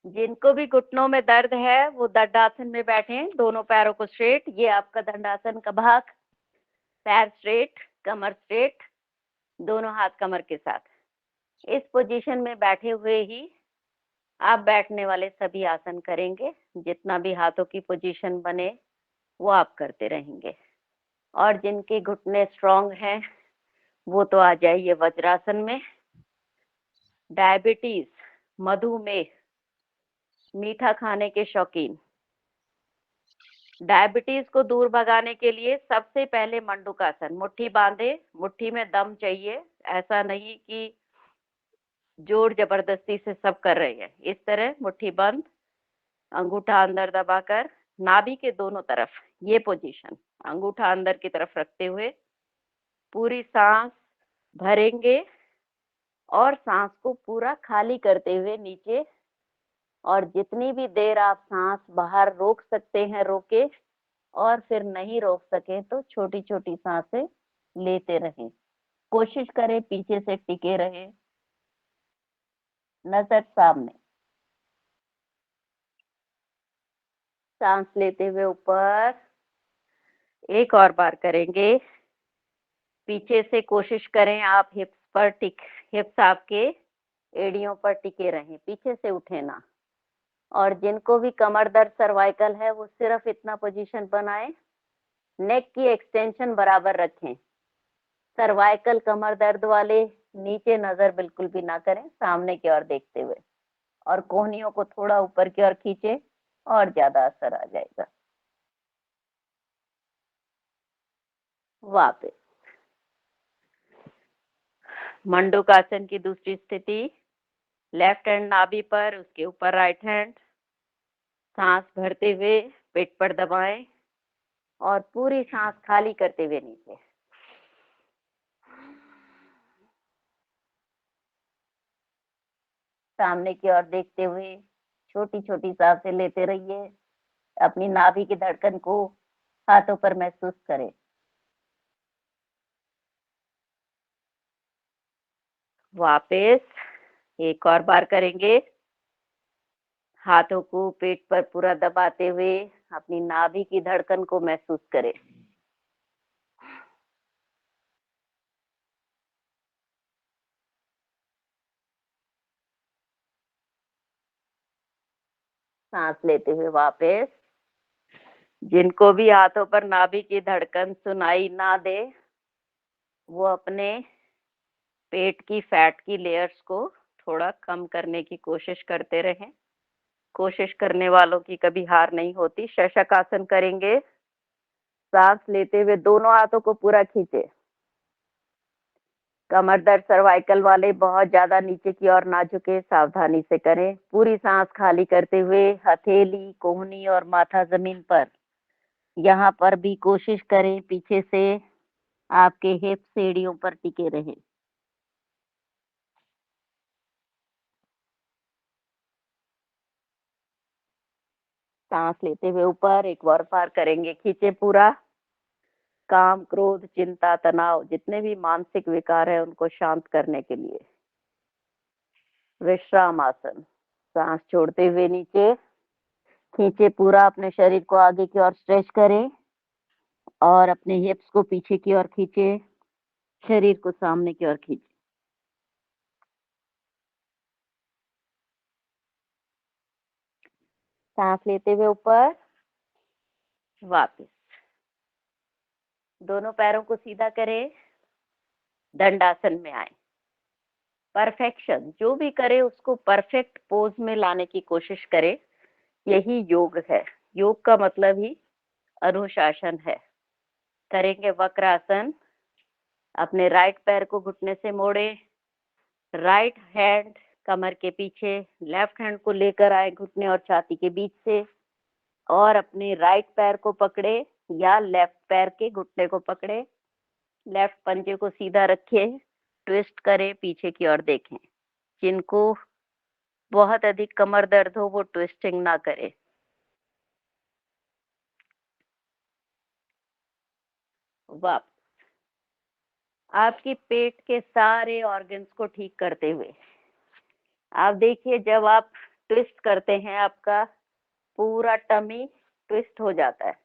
जिनको भी घुटनों में दर्द है वो दंडासन में बैठें, दोनों पैरों को स्ट्रेट। ये आपका दंडासन का भाग, पैर स्ट्रेट, कमर स्ट्रेट, दोनों हाथ कमर के साथ। इस पोजीशन में बैठे हुए ही आप बैठने वाले सभी आसन करेंगे। जितना भी हाथों की पोजीशन बने वो आप करते रहेंगे। और जिनके घुटने स्ट्रांग हैं वो तो आ जाइए वज्रासन में। डायबिटीज, मधुमेह, मीठा खाने के शौकीन, डायबिटीज को दूर भगाने के लिए सबसे पहले मंडूकासन। मुट्ठी बांधे, मुट्ठी में दम चाहिए, ऐसा नहीं कि जोर जबरदस्ती से सब कर रहे हैं। इस तरह मुट्ठी बंद, अंगूठा अंदर दबाकर, नाभि के दोनों तरफ ये पोजीशन, अंगूठा अंदर की तरफ रखते हुए पूरी सांस भरेंगे और सांस को पूरा खाली करते हुए नीचे। और जितनी भी देर आप सांस बाहर रोक सकते हैं रोके, और फिर नहीं रोक सके तो छोटी छोटी सांसें लेते रहें। कोशिश करें पीछे से टिके रहे, नजर सामने। सांस लेते हुए ऊपर, एक और बार करेंगे। पीछे से कोशिश करें आप हिप्स पर हिप्स आपके एड़ियों पर टिके रहें, पीछे से उठे ना। और जिनको भी कमर दर्द सर्वाइकल है वो सिर्फ इतना पोजीशन बनाएं, नेक की एक्सटेंशन बराबर रखें। सर्वाइकल कमर दर्द वाले नीचे नजर बिल्कुल भी ना करें, सामने की ओर देखते हुए। और कोहनियों को थोड़ा ऊपर की ओर खींचे और ज्यादा असर आ जाएगा। वापस मंडूकासन की दूसरी स्थिति, लेफ्ट हैंड नाभि पर, उसके ऊपर राइट हैंड। सांस भरते हुए पेट पर दबाएं और पूरी सांस खाली करते हुए नीचे। सामने की ओर देखते हुए छोटी छोटी सांसें लेते रहिए। अपनी नाभि की धड़कन को हाथों पर महसूस करें। वापस एक और बार करेंगे। हाथों को पेट पर पूरा दबाते हुए अपनी नाभि की धड़कन को महसूस करें। सांस लेते हुए वापस। जिनको भी हाथों पर नाभि की धड़कन सुनाई ना दे वो अपने पेट की फैट की लेयर्स को थोड़ा कम करने की कोशिश करते रहें। कोशिश करने वालों की कभी हार नहीं होती। शशकासन करेंगे। सांस लेते हुए दोनों हाथों को पूरा खींचे, कमर दर्द सर्वाइकल वाले बहुत ज्यादा नीचे की ओर ना झुके, सावधानी से करें। पूरी सांस खाली करते हुए हथेली, कोहनी और माथा जमीन पर, यहाँ पर भी कोशिश करें पीछे से आपके हिप्स एड़ियों पर टिके रहे। सांस लेते हुए ऊपर एक बार पार करेंगे, खींचे पूरा। काम, क्रोध, चिंता, तनाव, जितने भी मानसिक विकार है उनको शांत करने के लिए विश्राम आसन। सांस छोड़ते हुए नीचे खींचे पूरा, अपने शरीर को आगे की ओर स्ट्रेच करें और अपने हिप्स को पीछे की ओर खींचे, शरीर को सामने की ओर खींचे। सांस लेते हुए ऊपर, वापस दोनों पैरों को सीधा करें, दंडासन में आए। परफेक्शन जो भी करे उसको परफेक्ट पोज में लाने की कोशिश करें, यही योग है। योग का मतलब ही अनुशासन है। करेंगे वक्रासन। अपने राइट पैर को घुटने से मोड़े, राइट हैंड कमर के पीछे, लेफ्ट हैंड को लेकर आए घुटने और छाती के बीच से, और अपने राइट पैर को पकड़े या लेफ्ट पैर के घुटने को पकड़े, लेफ्ट पंजे को सीधा रखे, ट्विस्ट करें, पीछे की ओर देखें। जिनको बहुत अधिक कमर दर्द हो वो ट्विस्टिंग ना करें। वापस आपकी पेट के सारे ऑर्गन्स को ठीक करते हुए आप देखिए, जब आप ट्विस्ट करते हैं आपका पूरा टमी ट्विस्ट हो जाता है।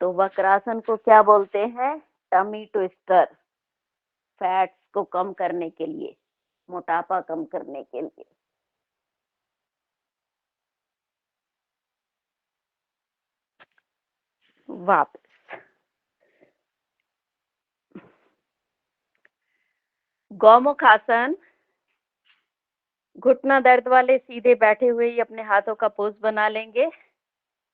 तो वक्रासन को क्या बोलते हैं? Tummy twister. फैट्स को कम करने के लिए, मोटापा कम करने के लिए। वापस गौमुख आसन। घुटना दर्द वाले सीधे बैठे हुए ही अपने हाथों का पोज बना लेंगे,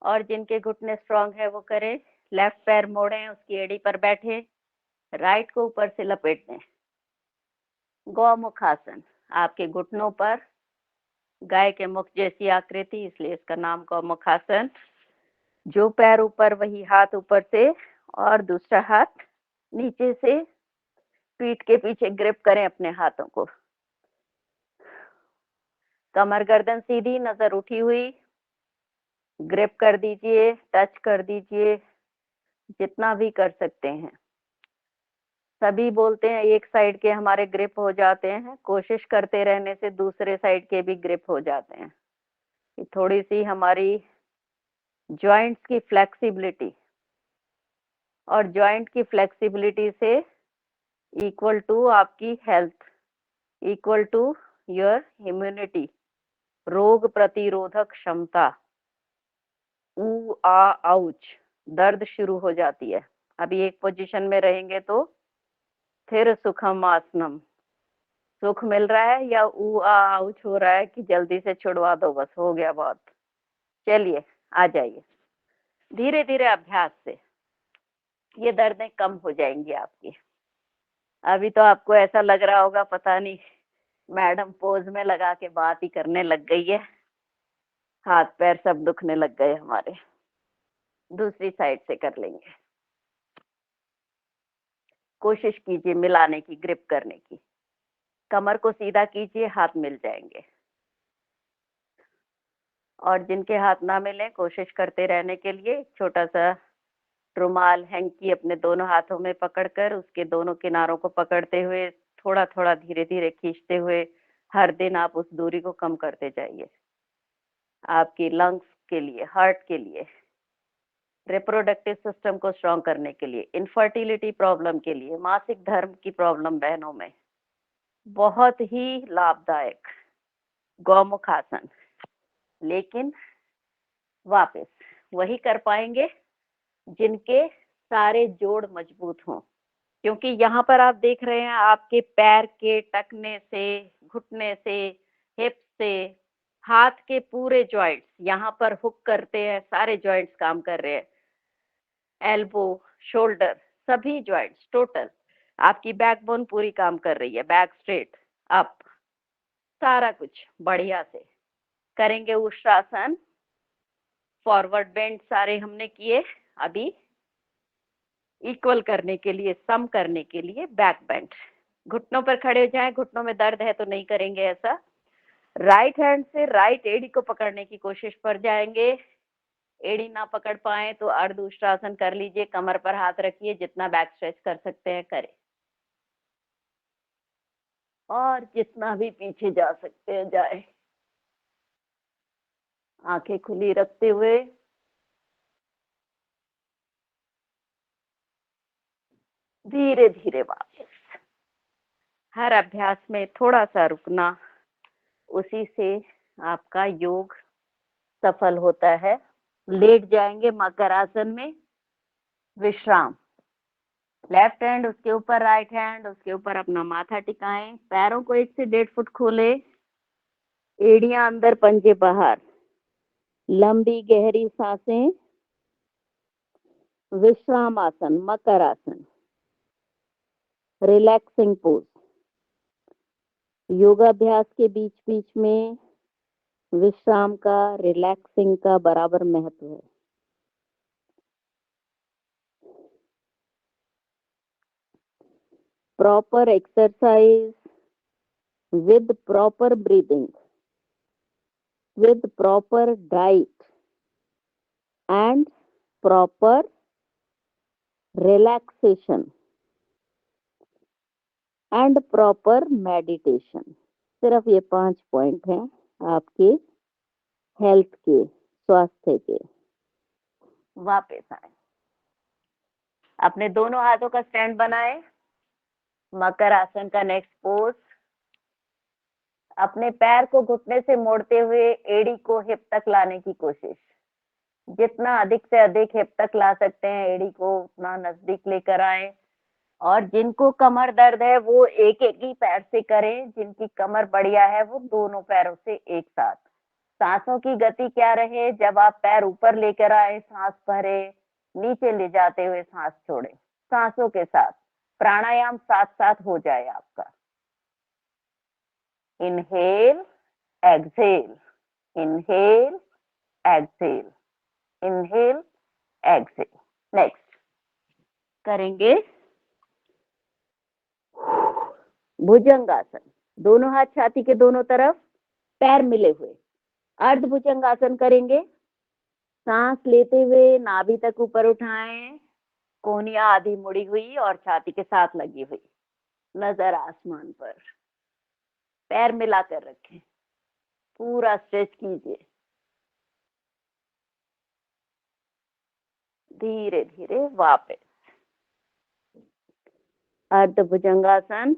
और जिनके घुटने स्ट्रांग है वो करें। लेफ्ट पैर मोड़ें, उसकी एड़ी पर बैठे, राइट को ऊपर से लपेट दें। गौमुख आसन। आपके घुटनों पर गाय के मुख जैसी आकृति, इसलिए इसका नाम गौमुख आसन। जो पैर ऊपर वही हाथ ऊपर से, और दूसरा हाथ नीचे से पीठ के पीछे ग्रिप करें अपने हाथों को। कमर गर्दन सीधी, नजर उठी हुई, ग्रिप कर दीजिए, टच कर दीजिए, जितना भी कर सकते हैं। सभी बोलते हैं एक साइड के हमारे ग्रिप हो जाते हैं, कोशिश करते रहने से दूसरे साइड के भी ग्रिप हो जाते हैं। थोड़ी सी हमारी जॉइंट्स की फ्लेक्सिबिलिटी, और जॉइंट की फ्लेक्सिबिलिटी से इक्वल टू आपकी health, equal to your immunity, रोग प्रतिरोधक क्षमता। ऊ आ आउच, दर्द शुरू हो जाती है। अभी एक पोजीशन में रहेंगे तो फिर सुखम आसनम, सुख मिल रहा है या ऊ आ आउच हो रहा है कि जल्दी से छुड़वा दो, बस हो गया बहुत। चलिए आ जाइए। धीरे धीरे अभ्यास से ये दर्दें कम हो जाएंगी आपकी। अभी तो आपको ऐसा लग रहा होगा पता नहीं मैडम पोज में लगा के बात ही करने लग गई है, हाथ पैर सब दुखने लग गए हमारे। दूसरी साइड से कर लेंगे। कोशिश कीजिए मिलाने की, ग्रिप करने की। कमर को सीधा कीजिए, हाथ मिल जाएंगे। और जिनके हाथ ना मिले कोशिश करते रहने के लिए छोटा सा रुमाल, हैंकी अपने दोनों हाथों में पकड़कर उसके दोनों किनारों को पकड़ते हुए थोड़ा थोड़ा धीरे धीरे खींचते हुए हर दिन आप उस दूरी को कम करते जाइए। आपकी लंग्स के लिए, हार्ट के लिए, रिप्रोडक्टिव सिस्टम को स्ट्रॉन्ग करने के लिए, इनफर्टिलिटी प्रॉब्लम के लिए, मासिक धर्म की प्रॉब्लम बहनों में बहुत ही लाभदायक गौमुख आसन। लेकिन वापस वही कर पाएंगे जिनके सारे जोड़ मजबूत हों, क्योंकि यहाँ पर आप देख रहे हैं आपके पैर के टकने से, घुटने से, हिप से, हाथ के पूरे जॉइंट्स यहाँ पर हुक करते हैं, सारे जॉइंट्स काम कर रहे हैं, एल्बो, शोल्डर, सभी जॉइंट्स टोटल। आपकी बैकबोन पूरी काम कर रही है, बैक स्ट्रेट अप, सारा कुछ बढ़िया से करेंगे। उष्ट्रासन, फॉरवर्ड बेंड सारे हमने किए। अभी इक्वल करने के लिए, सम करने के लिए बैक बेंड। घुटनों पर खड़े हो जाएं। घुटनों में दर्द है तो नहीं करेंगे ऐसा। राइट हैंड से राइट एड़ी को पकड़ने की कोशिश पर जाएंगे। एड़ी ना पकड़ पाए तो अर्ध उष्ट्रासन कर लीजिए। कमर पर हाथ रखिए, जितना बैक स्ट्रेच कर सकते हैं करें, और जितना भी पीछे जा सकते हैं जाए। आंखें खुली रखते हुए धीरे धीरे वापस। हर अभ्यास में थोड़ा सा रुकना, उसी से आपका योग सफल होता है। लेट जाएंगे मकर आसन में, विश्राम। लेफ्ट हैंड उसके ऊपर, राइट हैंड उसके ऊपर अपना माथा टिकाएं। पैरों को 1 से 1.5 फुट खोले, एड़ियां अंदर, पंजे बाहर। लंबी गहरी सांसें। विश्राम आसन, मकर आसन, रिलैक्सिंग पोज। योगाभ्यास के बीच बीच में विश्राम का, रिलैक्सिंग का बराबर महत्व है। Proper exercise with proper breathing, with proper diet and proper relaxation and proper meditation। सिर्फ ये 5 पॉइंट हैं आपके हेल्थ के, स्वास्थ्य के। वापस आए, अपने दोनों हाथों का स्टैंड बनाए। मकर आसन का नेक्स्ट पोज। अपने पैर को घुटने से मोड़ते हुए एड़ी को हिप तक लाने की कोशिश। जितना अधिक से अधिक हिप तक ला सकते हैं एड़ी को, उतना नजदीक लेकर आए। और जिनको कमर दर्द है वो एक एक ही पैर से करें। जिनकी कमर बढ़िया है वो दोनों पैरों से एक साथ। सांसों की गति क्या रहे, जब आप पैर ऊपर लेकर आए सांस भरे, नीचे ले जाते हुए सांस छोड़े। सांसों के साथ प्राणायाम साथ साथ हो जाए आपका। Inhale, exhale, inhale, exhale, inhale, exhale. Next करेंगे भुजंगासन। दोनों हाथ छाती के दोनों तरफ, पैर मिले हुए, अर्ध भुजंगासन करेंगे। सांस लेते हुए नाभि तक ऊपर उठाएं, कोहनियां आधी मुड़ी हुई और छाती के साथ लगी हुई, नजर आसमान पर। पैर मिलाकर रखें, पूरा स्ट्रेच कीजिए। धीरे धीरे वापस। अर्ध भुजंगासन।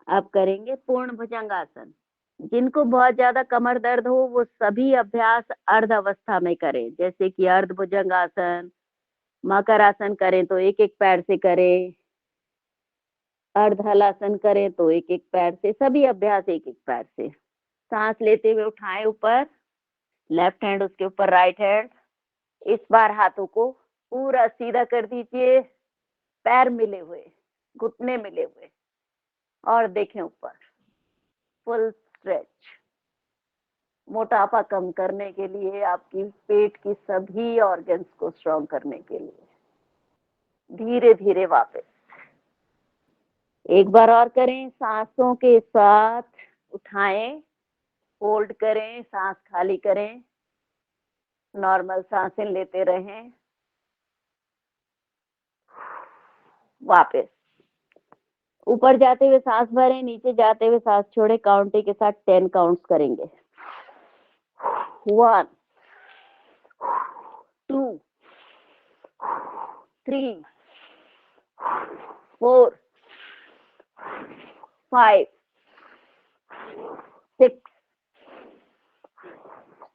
अब करेंगे पूर्ण भुजंगासन। जिनको बहुत ज्यादा कमर दर्द हो वो सभी अभ्यास अर्ध अवस्था में करें। जैसे कि अर्ध भुजंगासन, मकर आसन करें तो एक एक पैर से करें, अर्ध हलासन करें तो एक एक पैर से, सभी अभ्यास एक एक पैर से। सांस लेते हुए उठाएं ऊपर, लेफ्ट हैंड उसके ऊपर, राइट हैंड। इस बार हाथों को पूरा सीधा कर दीजिए, पैर मिले हुए, घुटने मिले हुए, और देखें ऊपर। Full stretch. मोटापा कम करने के लिए, आपकी पेट की सभी ऑर्गन्स को स्ट्रॉन्ग करने के लिए। धीरे धीरे वापस। एक बार और करें। सांसों के साथ उठाएं, होल्ड करें, सांस खाली करें, नॉर्मल सांसें लेते रहें। वापस ऊपर जाते हुए सांस भरें, नीचे जाते हुए सांस छोड़े। काउंटिंग के साथ 10 काउंट्स करेंगे। 1 2 3 4 5 6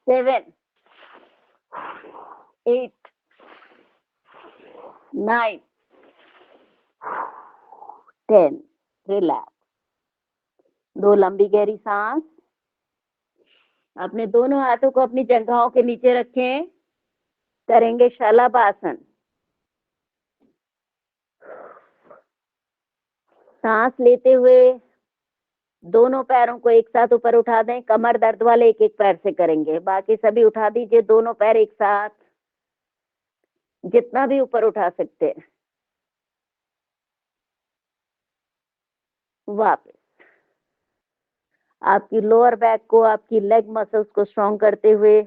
7 8 9 10। रिलैक्स। 2 लंबी गहरी सांस। अपने दोनों हाथों को अपनी जंघाओं के नीचे रखें। करेंगे शलभासन। सांस लेते हुए दोनों पैरों को एक साथ ऊपर उठा दें। कमर दर्द वाले एक एक पैर से करेंगे, बाकी सभी उठा दीजिए दोनों पैर एक साथ, जितना भी ऊपर उठा सकते हैं। वापस आपकी लोअर बैक को, आपकी लेग मसल्स को स्ट्रॉन्ग करते हुए,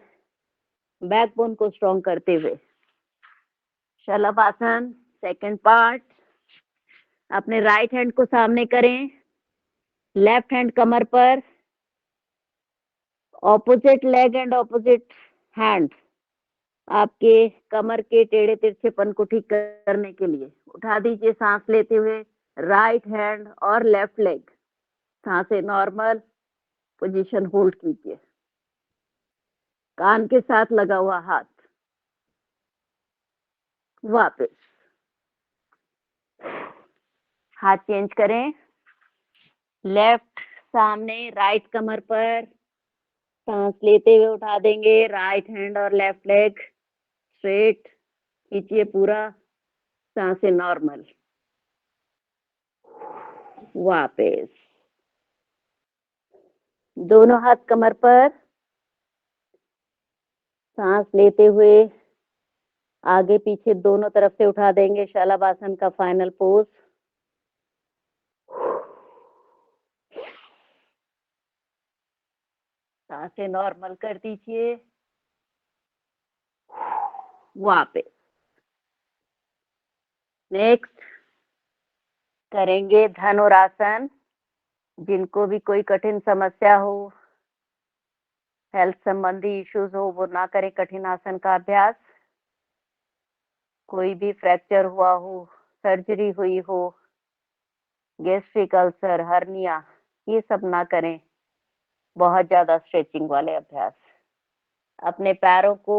बैकबोन को स्ट्रॉन्ग करते हुए। शलभासन सेकंड पार्ट। अपने राइट हैंड को सामने करें, लेफ्ट हैंड कमर पर, opposite leg and opposite hand आपके कमर के टेढ़े तिरछेपन को ठीक करने के लिए उठा दीजिए सांस लेते हुए। राइट हैंड और लेफ्ट लेग सांसें नॉर्मल पोजीशन होल्ड कीजिए। कान के साथ लगा हुआ हाथ। वापस हाथ चेंज करें, लेफ्ट सामने, राइट कमर पर, सांस लेते हुए उठा देंगे। राइट हैंड और लेफ्ट लेग स्ट्रेट खींचिए पूरा, सांसें नॉर्मल। वापस दोनों हाथ कमर पर, सांस लेते हुए आगे पीछे दोनों तरफ से उठा देंगे। शलभासन का फाइनल पोज। सांसें नॉर्मल कर दीजिए। वापस नेक्स्ट करेंगे धनुरासन। जिनको भी कोई कठिन समस्या हो, हेल्थ संबंधी इश्यूज हो, वो ना करें कठिन आसन का अभ्यास। कोई भी फ्रैक्चर हुआ हो, सर्जरी हुई हो, गैस्ट्रिक अल्सर, हर्निया, ये सब ना करें बहुत ज्यादा स्ट्रेचिंग वाले अभ्यास। अपने पैरों को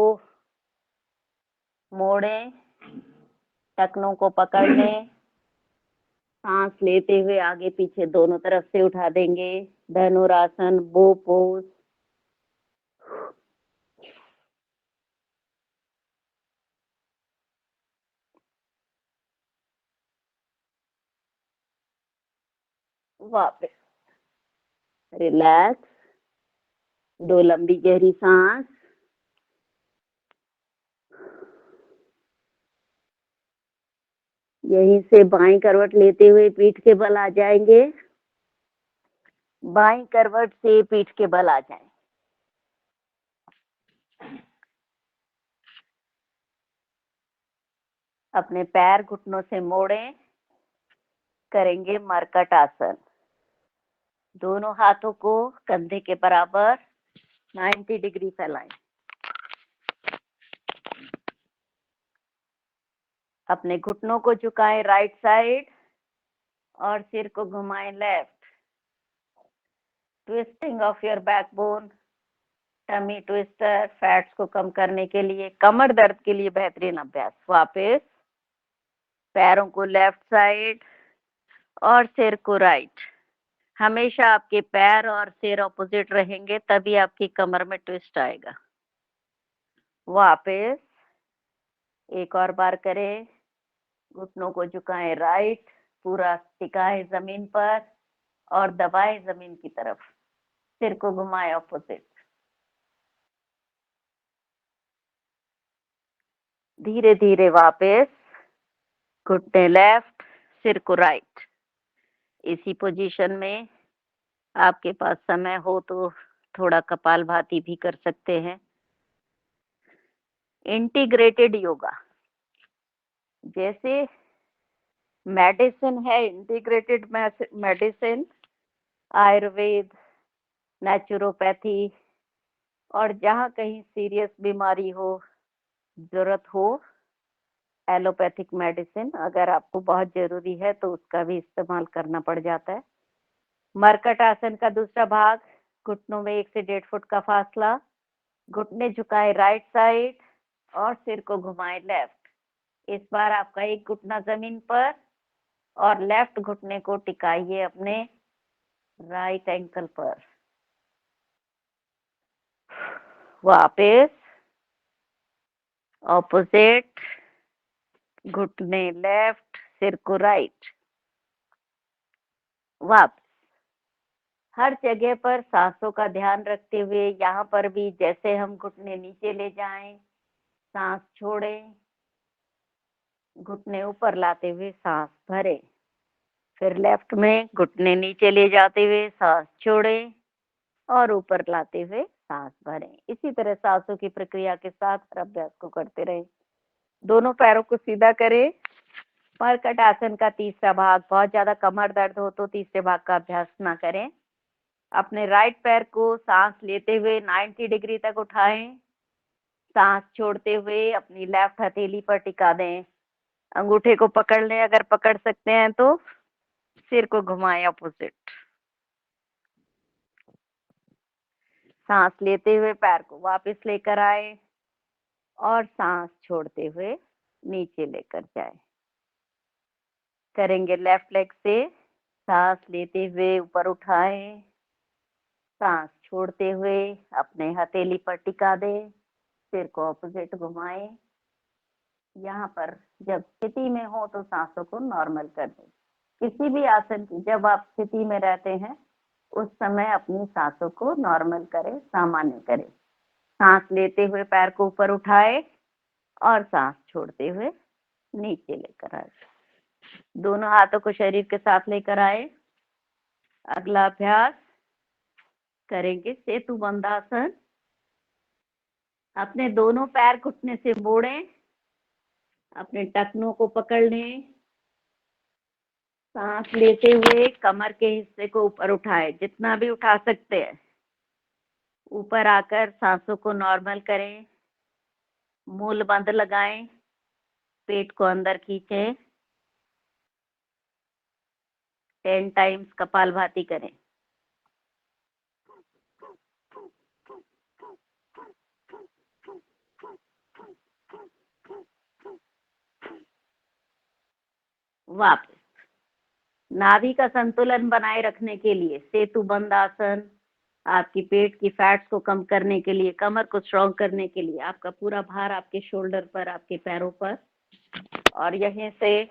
मोड़ें, टखनों को पकड़ लें, सांस लेते हुए आगे पीछे दोनों तरफ से उठा देंगे। धनुरासन बो पोज। वापस रिलैक्स, दो लंबी गहरी सांस। यहीं से बाईं करवट लेते हुए पीठ के बल आ जाएंगे। बाईं करवट से पीठ के बल आ जाएं। अपने पैर घुटनों से मोड़ें, करेंगे मरकट आसन। दोनों हाथों को कंधे के बराबर 90 डिग्री फैलाएं। अपने घुटनों को झुकाएं राइट साइड और सिर को घुमाएं left. Twisting of your backbone, tummy twister, fats को कम करने के लिए, कमर दर्द के लिए बेहतरीन अभ्यास। वापस पैरों को लेफ्ट साइड और सिर को राइट। हमेशा आपके पैर और सिर ऑपोजिट रहेंगे, तभी आपकी कमर में ट्विस्ट आएगा। वापस एक और बार करें। घुटनों को झुकाएं राइट, पूरा टिकाएं जमीन पर और दबाएं जमीन की तरफ। सिर को घुमाएं ऑपोजिट। धीरे धीरे वापस, घुटने लेफ्ट, सिर को राइट। इसी पोजीशन में आपके पास समय हो तो थोड़ा कपालभाति भी कर सकते हैं। इंटीग्रेटेड योगा, जैसे मेडिसिन है, इंटीग्रेटेड मेडिसिन, आयुर्वेद, नेचुरोपैथी, और जहाँ कहीं सीरियस बीमारी हो, जरूरत हो एलोपैथिक मेडिसिन, अगर आपको बहुत जरूरी है तो उसका भी इस्तेमाल करना पड़ जाता है। मरकट आसन का दूसरा भाग, घुटनों में 1 से 1.5 फुट का फासला। घुटने झुकाए राइट साइड और सिर को घुमाए लेफ्ट। इस बार आपका एक घुटना जमीन पर और लेफ्ट घुटने को टिकाइए अपने राइट एंकल पर। वापस ऑपोजिट, घुटने लेफ्ट, सिर को राइट। वापस हर जगह पर सांसों का ध्यान रखते हुए यहाँ पर भी जैसे हम घुटने नीचे ले जाएं, सांस छोड़ें, घुटने ऊपर लाते हुए सांस भरें, फिर लेफ्ट में घुटने नीचे ले जाते हुए सांस छोड़ें और ऊपर लाते हुए सांस भरें। इसी तरह सांसों की प्रक्रिया के साथ हर अभ्यास को करते रहें। दोनों पैरों को सीधा करें। मरकट आसन का तीसरा भाग, बहुत ज्यादा कमर दर्द हो तो तीसरे भाग का अभ्यास ना करें। अपने राइट पैर को सांस लेते हुए 90 डिग्री तक उठाएं, सांस छोड़ते हुए अपनी लेफ्ट हथेली पर टिका दें। अंगूठे को पकड़ लें, अगर पकड़ सकते हैं तो सिर को घुमाएं अपोजिट। सांस लेते हुए पैर को वापस लेकर आए और सांस छोड़ते हुए नीचे लेकर जाए। करेंगे लेफ्ट लेग से, सांस लेते हुए ऊपर उठाएं, सांस छोड़ते हुए अपने हथेली पर टिका दें, सिर को ऑपोजिट घुमाएं। यहाँ पर जब स्थिति में हो तो सांसों को नॉर्मल कर दें। किसी भी आसन की जब आप स्थिति में रहते हैं उस समय अपनी सांसों को नॉर्मल करें, सामान्य करें। सांस लेते हुए पैर को ऊपर उठाए और सांस छोड़ते हुए नीचे लेकर आए। दोनों हाथों को शरीर के साथ लेकर आए। अगला अभ्यास करेंगे सेतु बंधासन। अपने दोनों पैर घुटने से मोड़ें, अपने टखनों को पकड़ लें, सांस लेते हुए कमर के हिस्से को ऊपर उठाए, जितना भी उठा सकते हैं। ऊपर आकर सांसों को नॉर्मल करें, मूल बंद लगाएं, पेट को अंदर खींचें, 10 टाइम्स कपालभाति करें। वापस नाभि का संतुलन बनाए रखने के लिए सेतु बंद आसन, आपकी पेट की फैट्स को कम करने के लिए, कमर को स्ट्रॉन्ग करने के लिए, आपका पूरा भार आपके शोल्डर पर, आपके पैरों पर। और यहीं से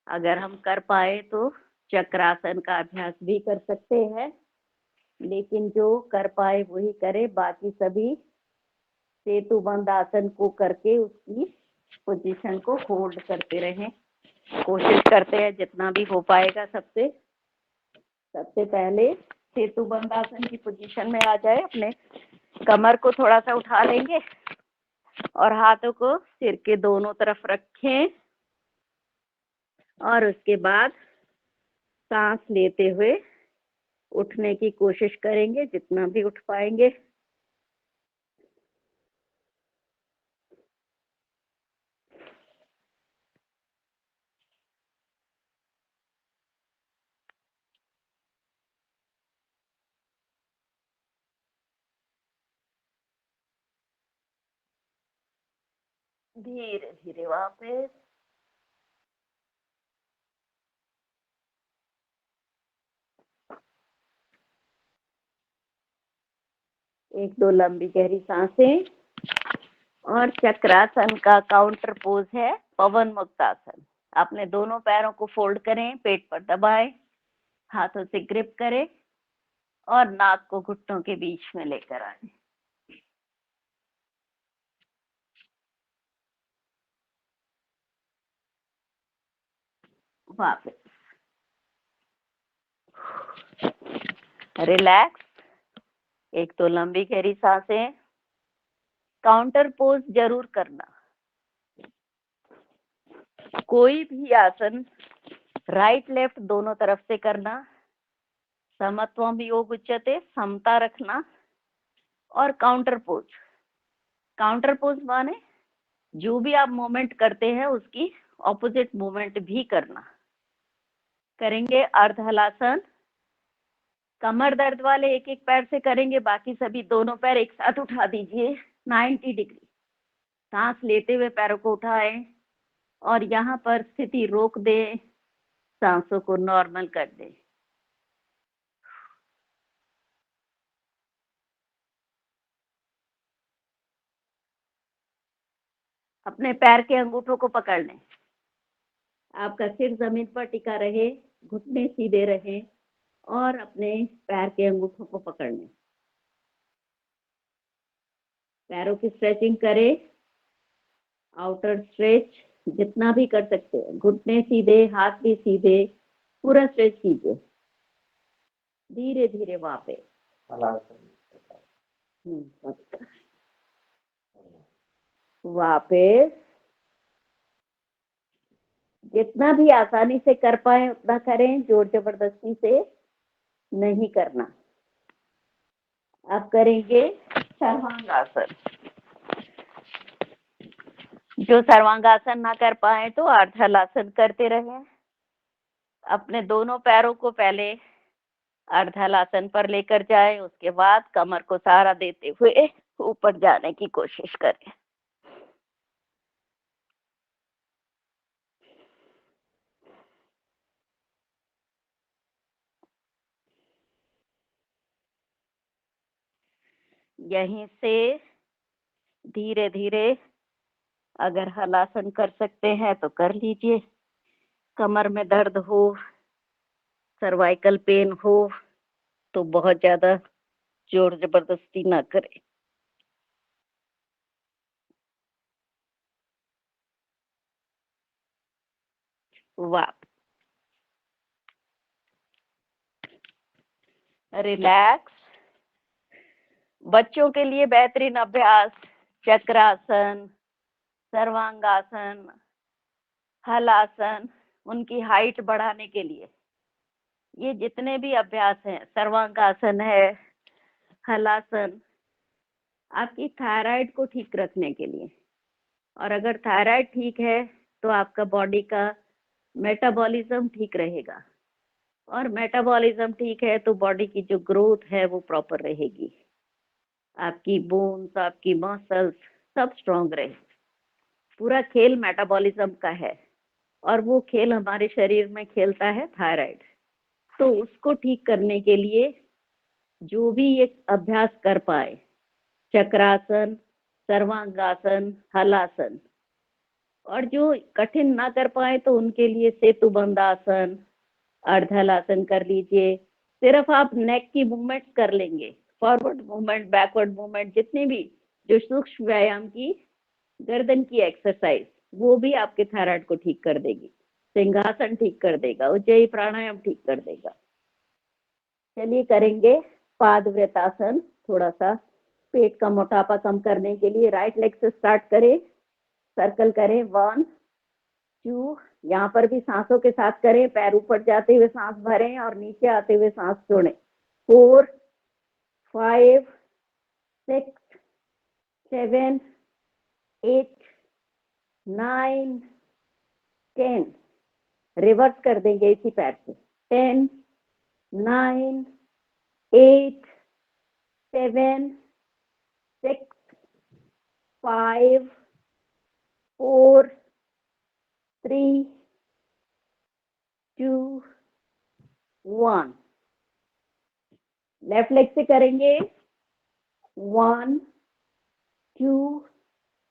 अगर हम कर पाए तो चक्रासन का अभ्यास भी कर सकते हैं, लेकिन जो कर पाए वही करे। बाकी सभी सेतु बंद आसन को करके उसकी पोजीशन को होल्ड करते रहें। कोशिश करते हैं जितना भी हो पाएगा। सबसे पहले सेतु बंद आसन की पोजीशन में आ जाए। अपने कमर को थोड़ा सा उठा लेंगे और हाथों को सिर के दोनों तरफ रखें और उसके बाद सांस लेते हुए उठने की कोशिश करेंगे, जितना भी उठ पाएंगे। धीरे धीरे वापस। एक दो लंबी गहरी सांसें। और चक्रासन का काउंटर पोज है पवन मुक्तासन। अपने दोनों पैरों को फोल्ड करें, पेट पर दबाएं, हाथों से ग्रिप करें और नाक को घुटनों के बीच में लेकर आए। वापस रिलैक्स। एक तो लंबी गहरी सांसें। काउंटर पोज जरूर करना। कोई भी आसन राइट लेफ्ट दोनों तरफ से करना। समत्वम योग उच्यते, समता रखना। और काउंटर पोज माने जो भी आप मूवमेंट करते हैं उसकी ऑपोजिट मूवमेंट भी करना। करेंगे अर्ध हलासन। कमर दर्द वाले एक एक पैर से करेंगे, बाकी सभी दोनों पैर एक साथ उठा दीजिए 90 डिग्री। सांस लेते हुए पैरों को उठाएं और यहाँ पर स्थिति रोक दें, सांसों को नॉर्मल कर दें। अपने पैर के अंगूठों को पकड़ लें आपका सिर जमीन पर टिका रहे, घुटने सीधे रहे और अपने पैर के अंगूठों को पकड़ने। पैरों की स्ट्रेचिंग करें, आउटर स्ट्रेच जितना भी कर सकते हैं, घुटने सीधे, हाथ भी सीधे, पूरा स्ट्रेच कीजिए। धीरे धीरे वापस। वापस जितना भी आसानी से कर पाए उतना करें, जोर जबरदस्ती से नहीं करना। अब करेंगे सर्वांगासन। जो सर्वांगासन ना कर पाए तो अर्धहलासन करते रहें। अपने दोनों पैरों को पहले अर्धहलासन पर लेकर जाएं, उसके बाद कमर को सहारा देते हुए ऊपर जाने की कोशिश करें। यहीं से धीरे धीरे अगर हलासन कर सकते हैं तो कर लीजिए। कमर में दर्द हो, सर्वाइकल पेन हो तो बहुत ज्यादा जोर जबरदस्ती ना करें। वाह, रिलैक्स। बच्चों के लिए बेहतरीन अभ्यास चक्रासन, सर्वांगासन, हलासन, उनकी हाइट बढ़ाने के लिए ये जितने भी अभ्यास हैं, सर्वांगासन है, हलासन, आपकी थायराइड को ठीक रखने के लिए। और अगर थायराइड ठीक है तो आपका बॉडी का मेटाबॉलिज्म ठीक रहेगा, और मेटाबॉलिज्म ठीक है तो बॉडी की जो ग्रोथ है वो प्रॉपर रहेगी। आपकी बोन्स, आपकी मसल्स सब स्ट्रांग रहे। पूरा खेल मेटाबॉलिज्म का है और वो खेल हमारे शरीर में खेलता है थायराइड। तो उसको ठीक करने के लिए जो भी ये अभ्यास कर पाए, चक्रासन, सर्वांगासन, हलासन, और जो कठिन ना कर पाए तो उनके लिए सेतु बंधासन, अर्धहलासन कर लीजिए। सिर्फ आप नेक की मूवमेंट कर लेंगे, फॉरवर्ड मूवमेंट, बैकवर्ड मूवमेंट, जितने भी जो सूक्ष्म व्यायाम की गर्दन की एक्सरसाइज, वो भी आपके थायराइड को ठीक कर देगी। सिंहासन ठीक कर देगा, उज्जयी प्राणायाम ठीक कर देगा। चलिए करेंगे पादव्रतासन। थोड़ा सा पेट का मोटापा कम करने के लिए राइट लेग से स्टार्ट करें, सर्कल करें, 1 2, यहाँ पर भी सांसों के साथ करें। पैर ऊपर जाते हुए सांस भरें और नीचे आते हुए सांस छोड़ें। 4 5 6 7 8 9 10। रिवर्स कर देंगे इसी पैर से। 10 9 8 7 6 5 4 3 2 1। लेफ्ट लेग से करेंगे। 1 2,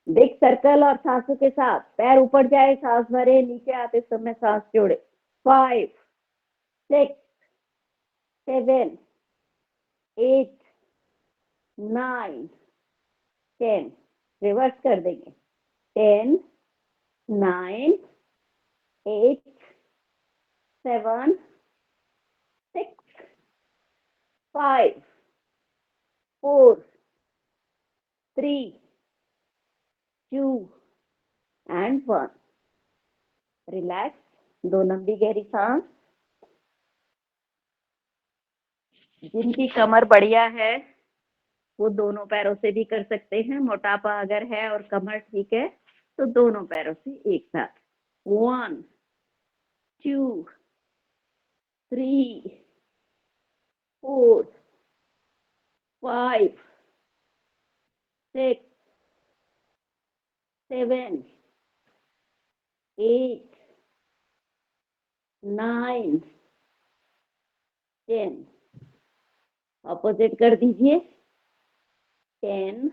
बिग सर्कल और सांसों के साथ पैर ऊपर जाए, सांस भरे, नीचे आते समय सांस छोड़े। 5 6 7 8 9 10। रिवर्स कर देंगे। 10 9 8 7 6 5 4 3 2 and 1। रिलैक्स, 2 लंबी गहरी सांस। जिनकी कमर बढ़िया है वो दोनों पैरों से भी कर सकते हैं। मोटापा अगर है और कमर ठीक है तो दोनों पैरों से एक साथ। 1 2 3 4 5 6 7 8 9 10। ऑपोजिट कर दीजिए। 10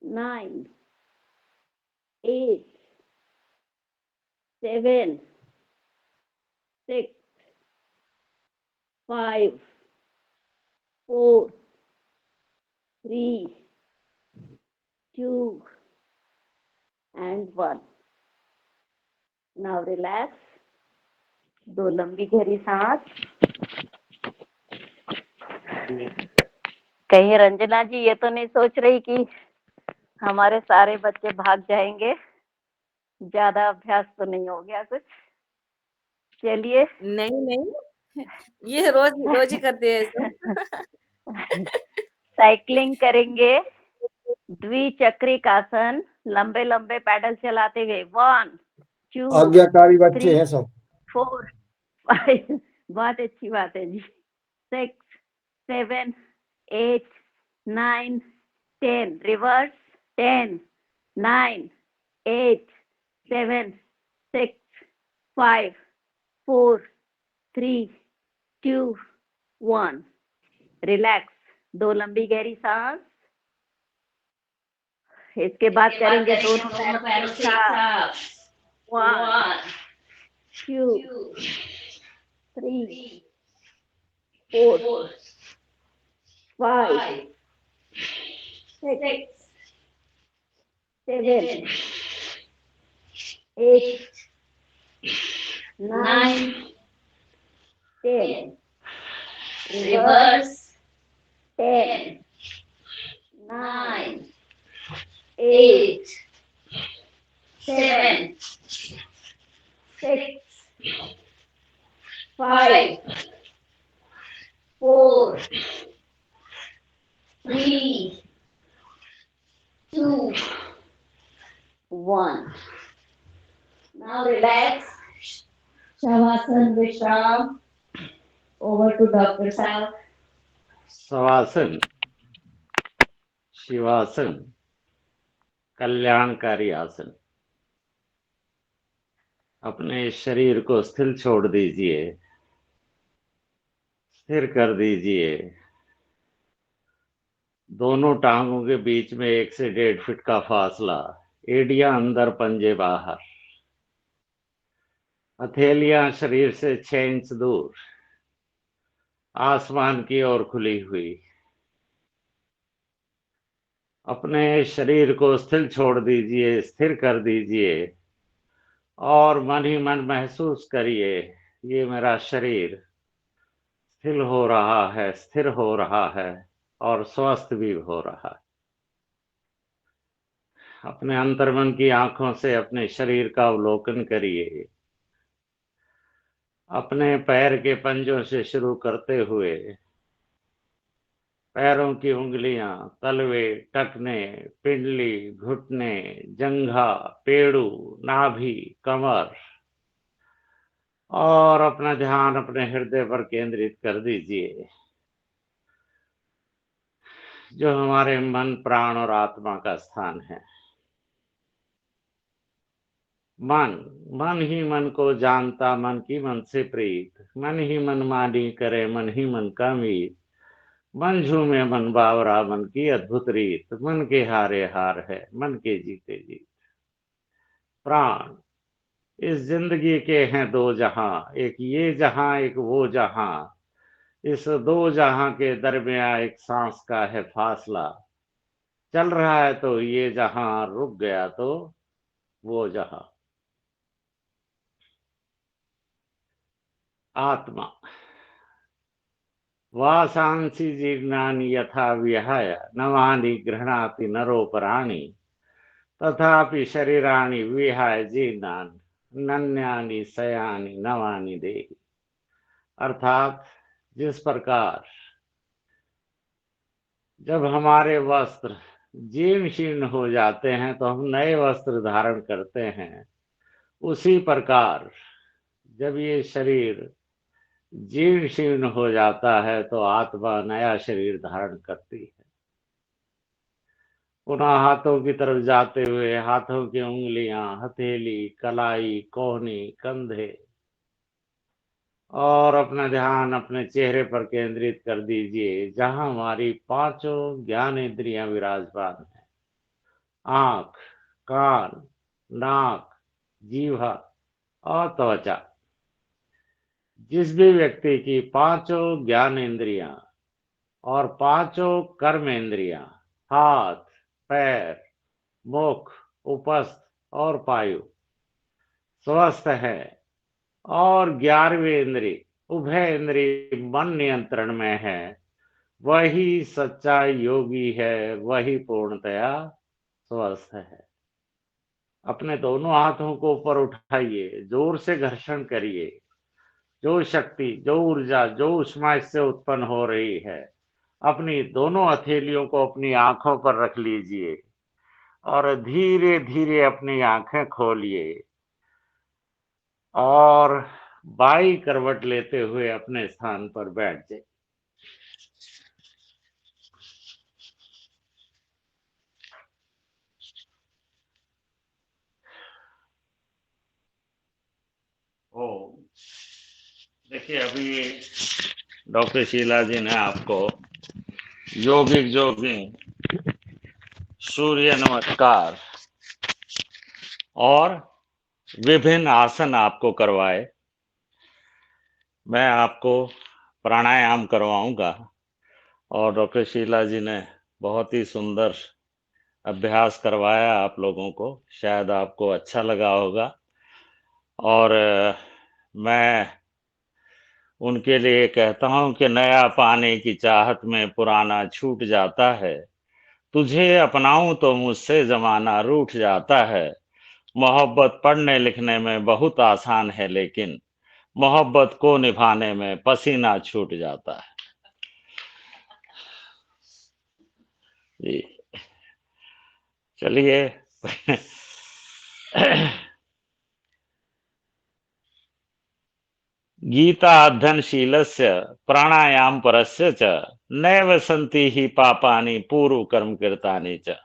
9 8 7, 6, 5, 4, 3, 2, and 1. Now relax. 2 लंबी गहरी सांस। कहीं रंजना जी ये तो नहीं सोच रही कि हमारे सारे बच्चे भाग जाएंगे? ज्यादा अभ्यास तो नहीं हो गया कुछ? चलिए। नहीं नहीं, ये रोज रोज ही करते हैं सब। साइकिलिंग करेंगे, द्विचक्रिकासन, लंबे लंबे पैडल चलाते हुए। 1, 2, आज्ञाकारी बच्चे 3, हैं सब। 4, 5। बहुत अच्छी बात है जी। 6, 7, 8, 9, 10। रिवर्स। 10, 9, 8, 7, 6, 5, 4, 3, 2, 1। रिलैक्स। 2 लंबी गहरी सांस। इसके बाद करेंगे दोनों पैरों से एक साथ। 1, 2, 3, 4, 5, 6, 7, 8, 9, 10। Reverse. 10, 9, 8, 7, 6, 5, 4, 3, 2, 1. Now relax. Shavasana Vishram. Over to Dr. Sal. Shavasana, शिवासन, कल्याणकारी आसन। अपने शरीर को स्थिर छोड़ दीजिए, स्थिर कर दीजिए। दोनों टांगों के बीच में 1 से 1.5 फीट का फासला। एड़ियां अंदर, पंजे बाहर। हथेलियां शरीर से 6 इंच दूर, आसमान की ओर खुली हुई। अपने शरीर को स्थिर छोड़ दीजिए, स्थिर कर दीजिए और मन ही मन महसूस करिए, ये मेरा शरीर स्थिर हो रहा है, स्थिर हो रहा है और स्वस्थ भी हो रहा है। अपने अंतर्मन की आंखों से अपने शरीर का अवलोकन करिए। अपने पैर के पंजों से शुरू करते हुए पैरों की उंगलियां, तलवे, टखने, पिंडली, घुटने, जंघा, पेड़ू, नाभि, कमर और अपना ध्यान अपने हृदय पर केंद्रित कर दीजिए, जो हमारे मन, प्राण और आत्मा का स्थान है। मन ही मन को जानता, मन की मन से प्रीत। मन ही मन मानी करे, मन ही मन का मीत। मन झूमे मन बावरा, मन की अद्भुत रीत। मन के हारे हार है, मन के जीते जीत। प्राण, इस जिंदगी के हैं 2 जहां, एक ये जहां, एक वो जहां। इस 2 जहां के दरमियान एक सांस का है फासला। चल रहा है तो ये जहां, रुक गया तो वो जहां। आत्मा, वासांसि जीर्णानि यथा विहाय, नवानि गृह्णाति नरोपराणि, तथापि शरीराणि विहाय जीर्णानि, नन्यानि शयानि नवानि देहि। अर्थात जिस प्रकार जब हमारे वस्त्र जीर्ण शीर्ण हो जाते हैं तो हम नए वस्त्र धारण करते हैं, उसी प्रकार जब ये शरीर जीर्ण शीर्ण हो जाता है तो आत्मा नया शरीर धारण करती है। पुनः हाथों की तरफ जाते हुए हाथों की उंगलियां, हथेली, कलाई, कोहनी, कंधे और अपना ध्यान अपने चेहरे पर केंद्रित कर दीजिए, जहां हमारी 5 ज्ञान इंद्रियां विराजमान है। आंख, कान, नाक, जीवा, और त्वचा। जिस भी व्यक्ति की पांचों ज्ञान इंद्रियां और पांचों कर्म इंद्रियां, हाथ, पैर, मुख, उपस्थ और पायु स्वस्थ है और 11वीं इंद्री उभय इंद्री मन नियंत्रण में है, वही सच्चा योगी है, वही पूर्णतया स्वस्थ है। अपने दोनों हाथों को ऊपर उठाइए, जोर से घर्षण करिए। जो शक्ति, जो ऊर्जा, जो ऊष्मा इससे उत्पन्न हो रही है, अपनी दोनों हथेलियों को अपनी आंखों पर रख लीजिए और धीरे धीरे अपनी आंखें खोलिए और बाई करवट लेते हुए अपने स्थान पर बैठ जाइए। ओ देखिए, अभी डॉक्टर शीला जी ने आपको योगिक जोगिंग, सूर्य नमस्कार और विभिन्न आसन आपको करवाए। मैं आपको प्राणायाम करवाऊंगा और डॉक्टर शीला जी ने बहुत ही सुंदर अभ्यास करवाया आप लोगों को, शायद आपको अच्छा लगा होगा। और मैं उनके लिए कहता हूं कि नया पाने की चाहत में पुराना छूट जाता है, तुझे अपनाऊं तो मुझसे जमाना रूठ जाता है। मोहब्बत पढ़ने लिखने में बहुत आसान है, लेकिन मोहब्बत को निभाने में पसीना छूट जाता है। जी चलिए गीता अध्ययनशीलस्य प्राणायाम परस्य च नैव सन्ति हि पापानि पूर्व कर्म कृतानि च।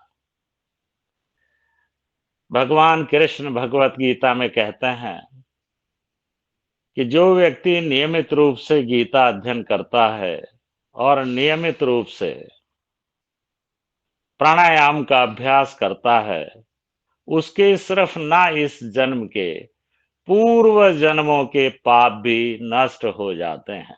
भगवान कृष्ण भगवत गीता में कहते हैं कि जो व्यक्ति नियमित रूप से गीता अध्ययन करता है और नियमित रूप से प्राणायाम का अभ्यास करता है, उसके सिर्फ ना इस जन्म के, पूर्व जन्मों के पाप भी नष्ट हो जाते हैं।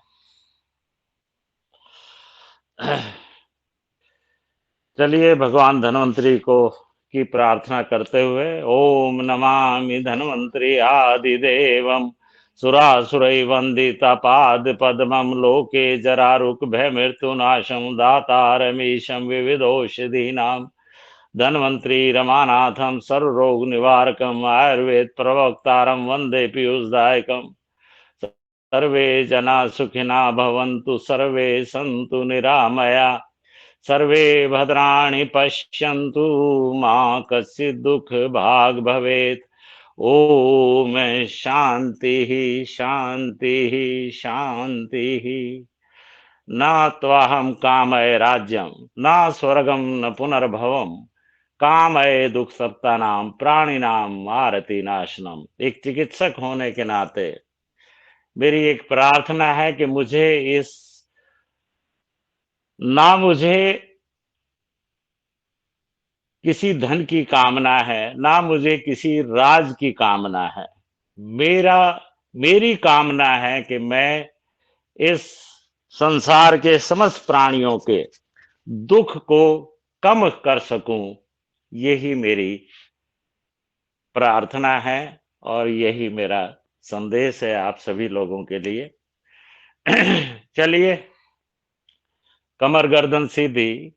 चलिए भगवान धन्वंतरी को की प्रार्थना करते हुए, ओम नमामि धन्वंतरि आदिदेवम सुरासुरै वंदिता पाद पद्मम लोके जरारुक भय मृत्युनाशम दातारमीशम विविधौषधीनाम धन्वंतरि रमानाथम सर्वरोग निवारकम आयुर्वेद प्रवक्तारम वंदे पीयूषदायकम। सर्वे जना सुखिना भवन्तु, सर्वे सन्तु निरामया, सर्वे भद्राणि पश्यन्तु, मा कश्चित् दुःख भाग् भवेत्। ओम शांति शांति शांति। न त्वाहं कामये राज्यं न स्वर्गं न पुनर्भवं, कामये दुख सप्तानाम प्राणिनाम आरति नाशनम। एक चिकित्सक होने के नाते मेरी एक प्रार्थना है कि मुझे किसी धन की कामना है, ना मुझे किसी राज की कामना है। मेरी कामना है कि मैं इस संसार के समस्त प्राणियों के दुख को कम कर सकूं। यही मेरी प्रार्थना है और यही मेरा संदेश है आप सभी लोगों के लिए। चलिए कमर गर्दन सीधी,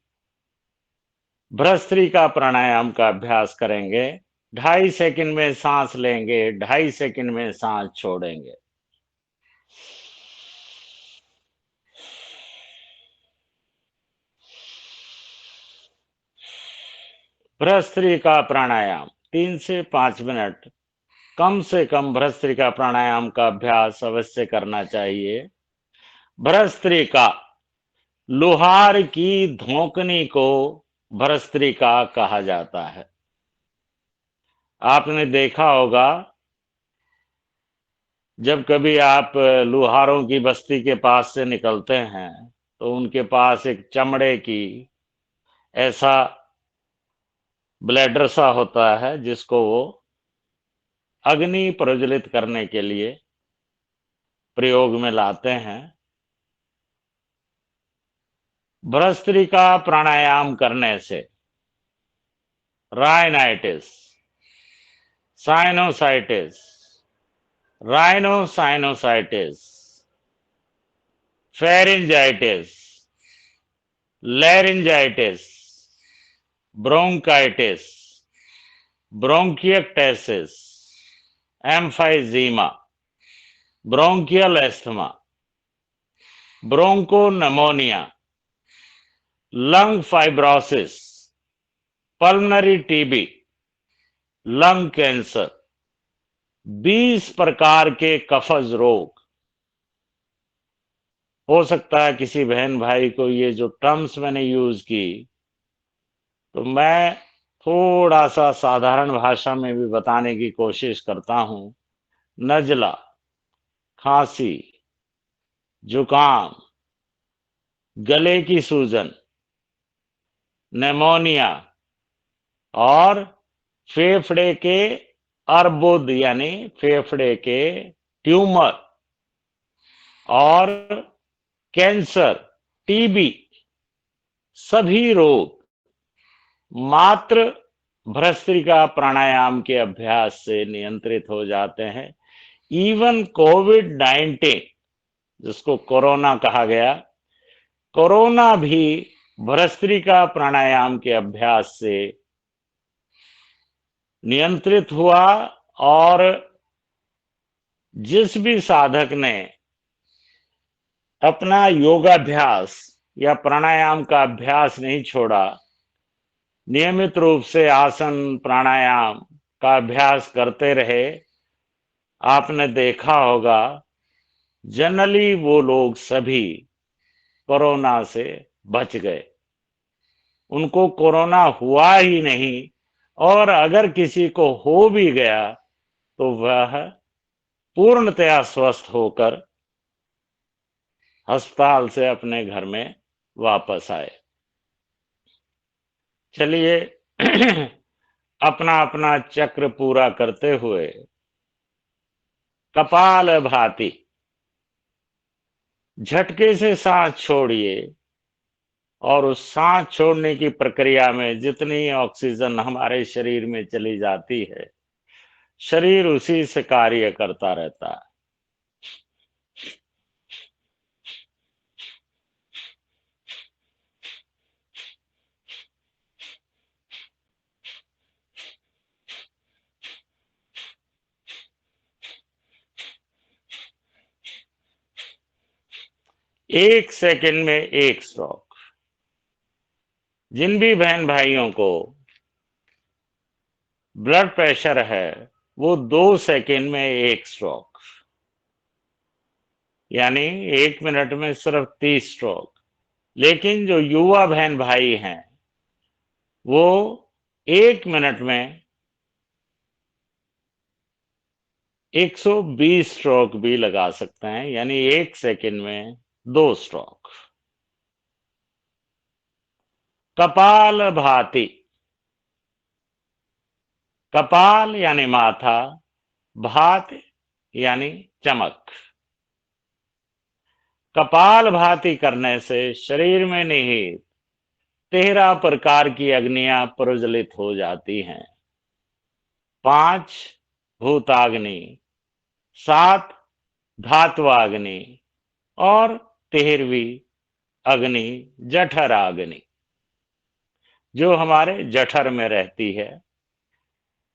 भ्रस्त्रिका प्राणायाम का अभ्यास करेंगे। 2.5 सेकंड में सांस लेंगे, 2.5 सेकंड में सांस छोड़ेंगे। भ्रस्त्रिका प्राणायाम 3 से 5 मिनट कम से कम भ्रस्त्रिका प्राणायाम का अभ्यास अवश्य करना चाहिए। भ्रस्त्रिका, लोहार की धोकनी को भ्रस्त्रिका कहा जाता है। आपने देखा होगा जब कभी आप लुहारों की बस्ती के पास से निकलते हैं तो उनके पास एक चमड़े की ऐसा ब्लेडर सा होता है जिसको वो अग्नि प्रज्वलित करने के लिए प्रयोग में लाते हैं। भस्त्रिका प्राणायाम करने से rhinitis, sinusitis, rhinosinusitis, pharyngitis, laryngitis, bronchitis, bronchiectasis, emphysema, bronchial asthma, bronchopneumonia, lung fibrosis, pulmonary TB, lung cancer, 20 प्रकार के कफज रोग। हो सकता है किसी बहन भाई को ये जो टर्म्स मैंने यूज की, तो मैं थोड़ा सा साधारण भाषा में भी बताने की कोशिश करता हूं। नजला, खांसी, जुकाम, गले की सूजन, निमोनिया और फेफड़े के अर्बुद यानी फेफड़े के ट्यूमर और कैंसर, टीबी, सभी रोग मात्र भस्त्रिका प्राणायाम के अभ्यास से नियंत्रित हो जाते हैं। इवन कोविड-19 जिसको कोरोना कहा गया, कोरोना भी भस्त्रिका प्राणायाम के अभ्यास से नियंत्रित हुआ। और जिस भी साधक ने अपना योगाभ्यास या प्राणायाम का अभ्यास नहीं छोड़ा, नियमित रूप से आसन प्राणायाम का अभ्यास करते रहे, आपने देखा होगा जनरली वो लोग सभी कोरोना से बच गए, उनको कोरोना हुआ ही नहीं। और अगर किसी को हो भी गया तो वह पूर्णतया स्वस्थ होकर अस्पताल से अपने घर में वापस आए। चलिए अपना अपना चक्र पूरा करते हुए कपालभाति झटके से सांस छोड़िए और उस सांस छोड़ने की प्रक्रिया में जितनी ऑक्सीजन हमारे शरीर में चली जाती है, शरीर उसी से कार्य करता रहता है। एक सेकंड में एक स्ट्रोक। जिन भी बहन भाइयों को ब्लड प्रेशर है वो 2 सेकंड में एक स्ट्रोक, यानी 1 मिनट में सिर्फ 30 स्ट्रोक। लेकिन जो युवा बहन भाई हैं वो 1 मिनट में 120 स्ट्रोक भी लगा सकते हैं, यानी 1 सेकंड में 2 स्ट्रोक। कपालभाति, कपाल यानी माथा, भात यानी चमक। कपालभाति करने से शरीर में निहित 13 प्रकार की अग्नियां प्रज्वलित हो जाती हैं। 5 भूताग्नि, 7 धात्वाग्नि और 13वीं अग्नि जठराग्नि, जो हमारे जठर में रहती है,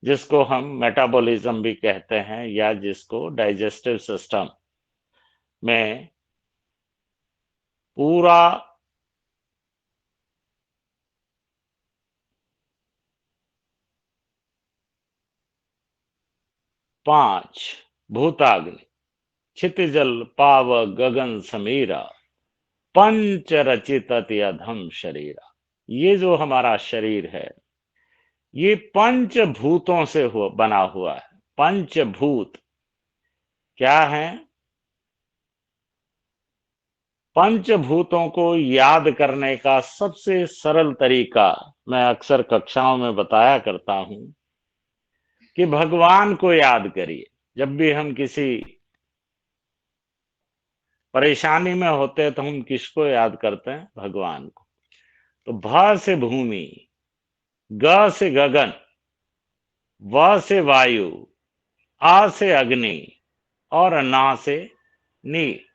जिसको हम मेटाबॉलिज्म भी कहते हैं या जिसको डाइजेस्टिव सिस्टम में पूरा पांच भूताग्नि क्षितिजल पाव गगन समीरा पंच रचित अधम शरीरा। ये जो हमारा शरीर है ये पंचभूतों से बना हुआ है। पंचभूत क्या है? पंचभूतों को याद करने का सबसे सरल तरीका मैं अक्सर कक्षाओं में बताया करता हूं कि भगवान को याद करिए। जब भी हम किसी परेशानी में होते हैं तो हम किसको याद करते हैं? भगवान को। तो भ से भूमि, ग से गगन, व से वायु, आ से अग्नि और ना से नीर।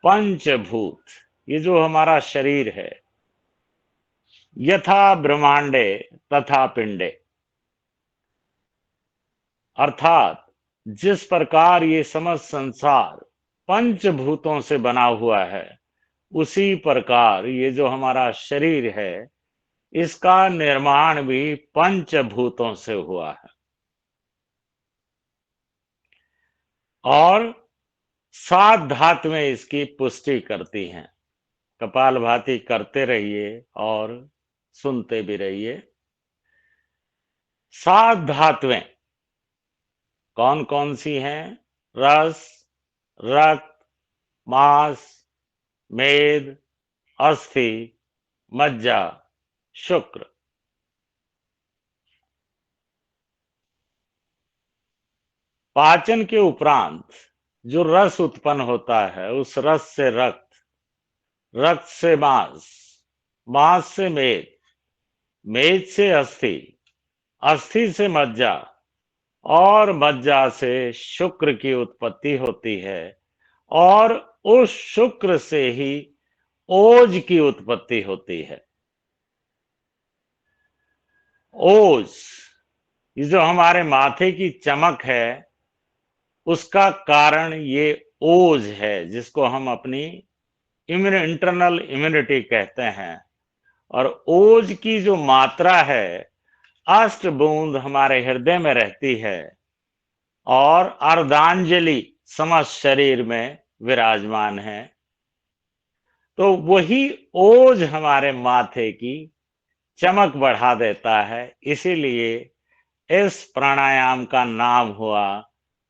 पंचभूत, ये जो हमारा शरीर है, यथा ब्रह्मांडे तथा पिंडे, अर्थात जिस प्रकार ये समस्त संसार पंचभूतों से बना हुआ है, उसी प्रकार ये जो हमारा शरीर है, इसका निर्माण भी पंचभूतों से हुआ है। और 7 धातुएं इसकी पुष्टि करती हैं। कपालभाति करते रहिए और सुनते भी रहिए। 7 धातुएं कौन कौन सी हैं? रस, रक्त, मांस, मेद, अस्थि, मज्जा, शुक्र। पाचन के उपरांत जो रस उत्पन्न होता है, उस रस से रक्त, रक्त से मांस, मांस से मेद, मेद से अस्थि, अस्थि से मज्जा और मज्जा से शुक्र की उत्पत्ति होती है। और उस शुक्र से ही ओज की उत्पत्ति होती है। ओज, ये जो हमारे माथे की चमक है, उसका कारण ये ओज है, जिसको हम अपनी इंटरनल इम्यूनिटी कहते हैं। और ओज की जो मात्रा है, 8 बूंद हमारे हृदय में रहती है और अर्धांजलि समस्त शरीर में विराजमान है। तो वही ओज हमारे माथे की चमक बढ़ा देता है। इसीलिए इस प्राणायाम का नाम हुआ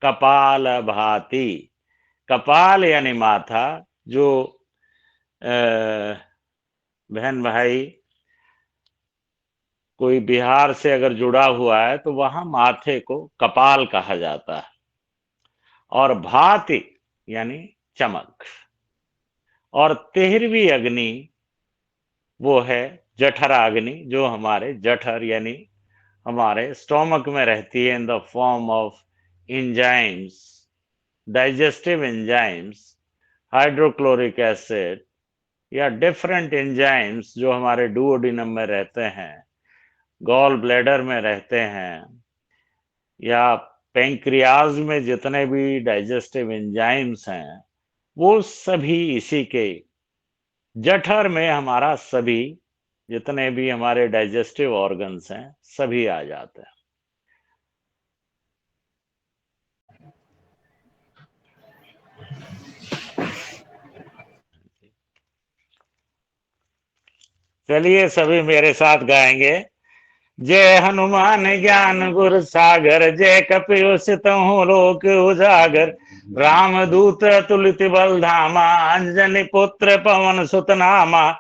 कपालभाति। कपाल यानी माथा। जो बहन भाई कोई बिहार से अगर जुड़ा हुआ है तो वहां माथे को कपाल कहा जाता है। और भाति यानी चमक। और 13वीं अग्नि वो है जठराग्नि, जो हमारे जठर यानी हमारे स्टोमक में रहती है, in the form of enzymes, digestive enzymes, hydrochloric acid या डिफरेंट एंजाइम्स जो हमारे डुओडिनम में रहते हैं, गॉल ब्लैडर में रहते हैं, या पेंक्रियाज में जितने भी डाइजेस्टिव एंजाइम्स हैं, वो सभी इसी के जठर में हमारा सभी जितने भी हमारे डाइजेस्टिव ऑर्गन्स हैं, सभी आ जाते हैं। चलिए सभी मेरे साथ गाएंगे। जय हनुमान ज्ञान गुर सागर, जय कपीस तहु लोक उजागर, राम दूत तुलित बल धामा, अंजनी पुत्र पवन सुत नामा,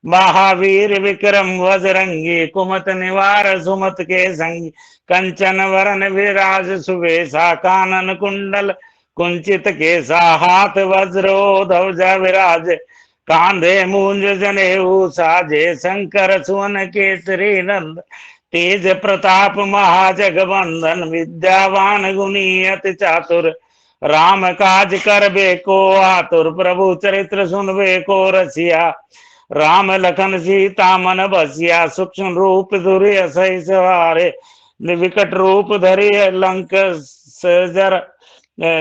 महावीर विक्रम बजरंगी, कुमत निवार सुमत के संगी, कंचन वरन विराज सुवेशा, कानन कुंडल कुंचित केसा, हाथ वज्रो ध्वजा विराज, कांधे मूंज जनेऊ साजे, शंकर सुवन केसरी नंद, तेज प्रताप महाजगवंदन, विद्यावान गुणी अति चातुर, राम काज करबे को आतुर, प्रभु चरित्र सुनबे को रसिया, राम लखन सीता मन बसिया, सूक्ष्म रूप धुरि असहि सवारे, विकट रूप धरि लंक सजर,